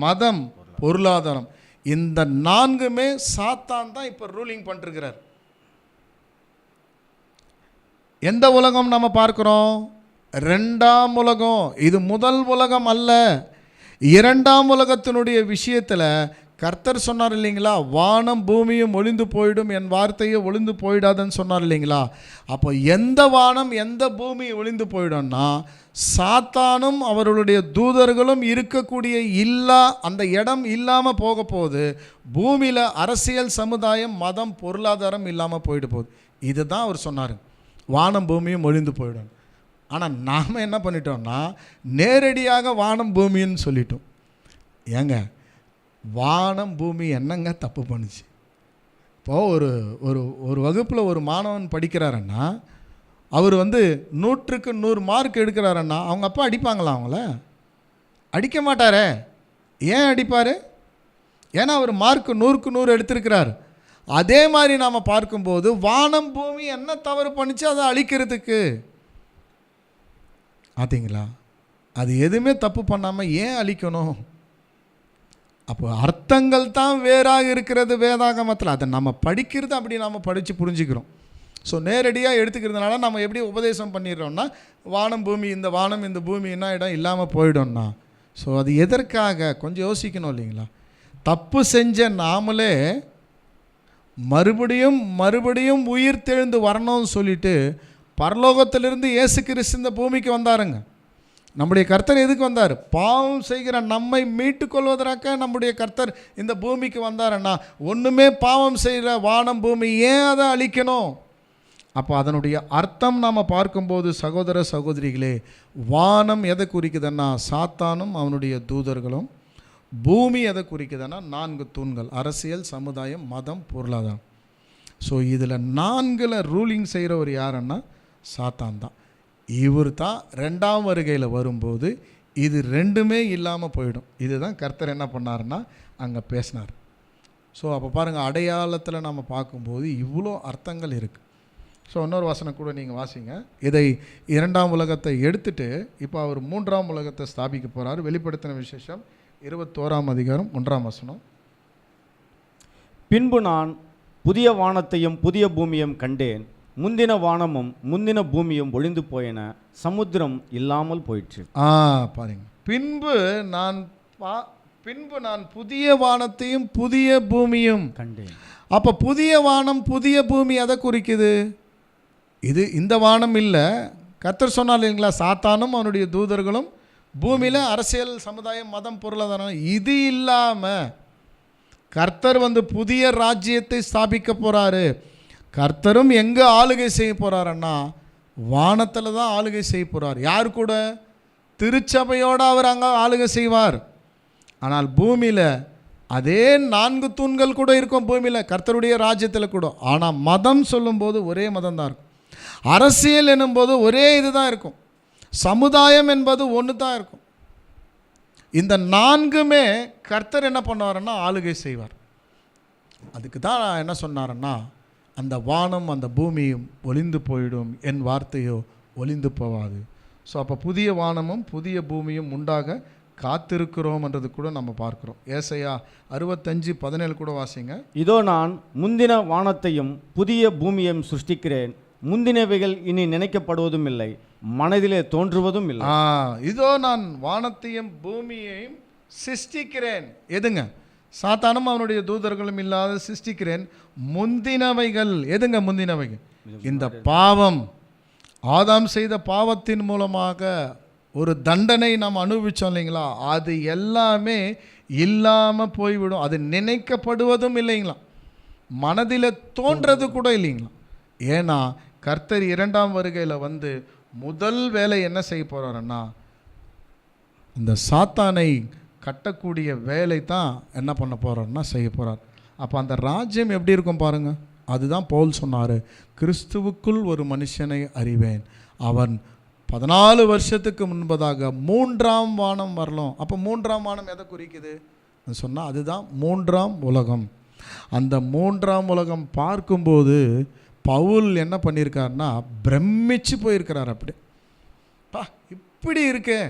மதம், பொருளாதாரம், இந்த 4மே சாத்தான் தான் இப்போ ரூலிங் பண்ணிருக்கிறார். எந்த உலகம் நம்ம பார்க்குறோம்? 2ஆம் உலகம். இது முதல் உலகம் அல்ல. 2ஆம் உலகத்தினுடைய விஷயத்தில் கர்த்தர் சொன்னார் இல்லைங்களா, வானம் பூமியும் ஒளிந்து போயிடும், என் வார்த்தையை ஒளிந்து போயிடாதுன்னு சொன்னார் இல்லைங்களா? அப்போ எந்த வானம் எந்த பூமி ஒளிந்து போயிடும்னா சாத்தானும் அவர்களுடைய தூதர்களும் இருக்கக்கூடிய அந்த இடம் இல்லாமல் போக போகுது. பூமியில் அரசியல், சமுதாயம், மதம், பொருளாதாரம் இல்லாமல் போயிட்டு போகுது. இதுதான் அவர் சொன்னார், வானம் பூமியும் ஒளிந்து போயிடும். ஆனால் நாம் என்ன பண்ணிட்டோம்னா நேரடியாக வானம் பூமின்னு சொல்லிட்டோம். ஏங்க, வானம் பூமி என்னங்க தப்பு பண்ணுச்சு? இப்போது ஒரு ஒரு ஒரு வகுப்பில் ஒரு மாணவன் படிக்கிறாருன்னா அவர் 100க்கு 100 மார்க் எடுக்கிறாருன்னா அவங்க அப்பா அடிப்பாங்களா? அவங்கள அடிக்க மாட்டாரே. ஏன் அடிப்பார்? ஏன்னா அவர் மார்க் 100க்கு 100 எடுத்திருக்கிறார். அதே மாதிரி நாம் பார்க்கும்போது வானம் பூமி என்ன தவறு பண்ணிச்சு அதை அழிக்கிறதுக்கு? பார்த்தீங்களா? அது எதுவுமே தப்பு பண்ணாமல் ஏன் அழிக்கணும்? அப்போ அர்த்தங்கள் தான் வேறாக இருக்கிறது வேதாகமத்தில். அதை நம்ம படிக்கிறது அப்படி நாம் படித்து புரிஞ்சுக்கிறோம். ஸோ நேரடியாக எடுத்துக்கிறதுனால நம்ம எப்படி உபதேசம் பண்ணிடுறோம்னா வானம் பூமி, இந்த வானம் இந்த பூமி என்ன இடம் இல்லாமல் போயிடும்னா. ஸோ அது எதற்காக கொஞ்சம் யோசிக்கணும் இல்லைங்களா? தப்பு செஞ்ச நாமளே மறுபடியும் உயிர் தெழுந்து வரணும்னு சொல்லிட்டு பரலோகத்திலிருந்து இயேசு கிறிஸ்து இந்த பூமிக்கு வந்தாருங்க. நம்முடைய கர்த்தர் எதுக்கு வந்தார்? பாவம் செய்கிற நம்மை மீட்டு கொள்வதற்காக நம்முடைய கர்த்தர் இந்த பூமிக்கு வந்தாருன்னா ஒன்றுமே பாவம் செய்கிற வானம் பூமி ஏன் அதை அழிக்கணும்? அப்போ அதனுடைய அர்த்தம் நாம் பார்க்கும்போது சகோதர சகோதரிகளே, வானம் எதை குறிக்குதுன்னா சாத்தானும் அவனுடைய தூதர்களும், பூமி எதை குறிக்குதுன்னா 4 தூண்கள், அரசியல், சமுதாயம், மதம், பொருளாதாரம். ஸோ இதில் 4ல் ரூலிங் செய்கிறவர் யாருன்னா சாத்தான் தான். இவர் தான் 2ஆம் வருகையில் வரும்போது இது 2மே இல்லாமல் போயிடும். இதுதான் கர்த்தர் என்ன பண்ணாருன்னா அங்கே பேசினார். ஸோ அப்போ பாருங்கள், அடையாளத்தில் நம்ம பார்க்கும்போது இவ்வளோ அர்த்தங்கள் இருக்குது. ஸோ இன்னொரு வசனம் கூட நீங்கள் வாசிங்க. இதை 2ஆம் உலகத்தை எடுத்துட்டு இப்போ அவர் 3ஆம் உலகத்தை ஸ்தாபிக்க போகிறார். வெளிப்படுத்தின விசேஷம் 21ஆம் அதிகாரம் 1ஆம் வசனம். பின்பு நான் புதிய வானத்தையும் புதிய பூமியும் கண்டேன். முந்தின வானமும் முந்தின பூமியும் ஒளிந்து போயின, சமுத்திரம் இல்லாமல் போயிற்று. பாருங்க, பின்பு நான் புதிய வானத்தையும் புதிய பூமியும் கண்டேன். அப்போ புதிய வானம் புதிய பூமி எதை குறிக்குது? இந்த வானம் இல்லை. கர்த்தர் சொன்னார் இல்லைங்களா, சாத்தானும் அவனுடைய தூதர்களும் பூமியில் அரசியல், சமுதாயம், மதம், பொருளாதாரம். இது இல்லாமல் கர்த்தர் புதிய ராஜ்யத்தை ஸ்தாபிக்க போகிறாரு. கர்த்தரும் எங்கே ஆளுகை செய்ய போகிறாருன்னா வானத்தில் தான் ஆளுகை செய்ய போகிறார். யார் கூட? திருச்சபையோடு அவர் அங்கே ஆளுகை செய்வார். ஆனால் பூமியில் அதே 4 தூண்கள் கூட இருக்கும் பூமியில், கர்த்தருடைய ராஜ்யத்தில் கூட. ஆனால் மதம் சொல்லும்போது ஒரே மதம் தான் இருக்கும். அரசியல் என்னும்போது ஒரே இது தான் இருக்கும். சமுதாயம் என்பது ஒன்று தான் இருக்கும். இந்த 4மே கர்த்தர் என்ன பண்ணுவாருன்னா ஆளுகை செய்வார். அதுக்கு தான் என்ன சொன்னாருன்னா அந்த வானம் அந்த பூமியும் ஒளிந்து போயிடும், என் வார்த்தையோ ஒளிந்து போவாது. ஸோ அப்போ புதிய வானமும் புதிய பூமியும் உண்டாக காத்திருக்கிறோம் என்றது கூட நம்ம பார்க்குறோம். ஏசாயா 65:17 கூட வாசிங்க. இதோ நான் முந்தின வானத்தையும் புதிய பூமியையும் சிருஷ்டிக்கிறேன், முந்தினவைகள் இனி நினைக்கப்படுவதும் இல்லை, மனதிலே தோன்றுவதும் இல்லை. இதோ நான் வானத்தையும் பூமியையும் சிருஷ்டிக்கிறேன். எதுங்க? சாத்தானும் அவனுடைய தூதர்களும் இல்லாத சிருஷ்டிக்கிறேன். முந்தினவைகள் எதுங்க? முந்தினவைகள் இந்த பாவம், ஆதாம் செய்த பாவத்தின் மூலமாக ஒரு தண்டனை நாம் அனுபவிச்சோம் இல்லைங்களா, அது எல்லாமே இல்லாமல் போய்விடும். அது நினைக்கப்படுவதும் இல்லைங்களா, மனதில் தோன்றது கூட இல்லைங்களா. ஏன்னா கர்த்தர் 2ஆம் வருகையில் வந்து முதல் வேலை என்ன செய்ய போகிறாருன்னா, இந்த சாத்தானை கட்டக்கூடிய வேலை தான் என்ன பண்ண போகிறாருன்னா செய்ய போகிறார். அப்போ அந்த ராஜ்யம் எப்படி இருக்கும் பாருங்கள். அதுதான் பவுல் சொன்னார், கிறிஸ்துவுக்குள் ஒரு மனுஷனை அறிவேன், அவன் 14 வருஷத்துக்கு முன்பதாக 3ஆம் வானம் வரலாம். அப்போ 3ஆம் வானம் எதை குறிக்குது சொன்னால் அதுதான் 3ஆம் உலகம். அந்த 3ஆம் உலகம் பார்க்கும்போது பவுல் என்ன பண்ணியிருக்காருன்னா பிரமிச்சு போயிருக்கிறார். அப்படி இப்படி இருக்கே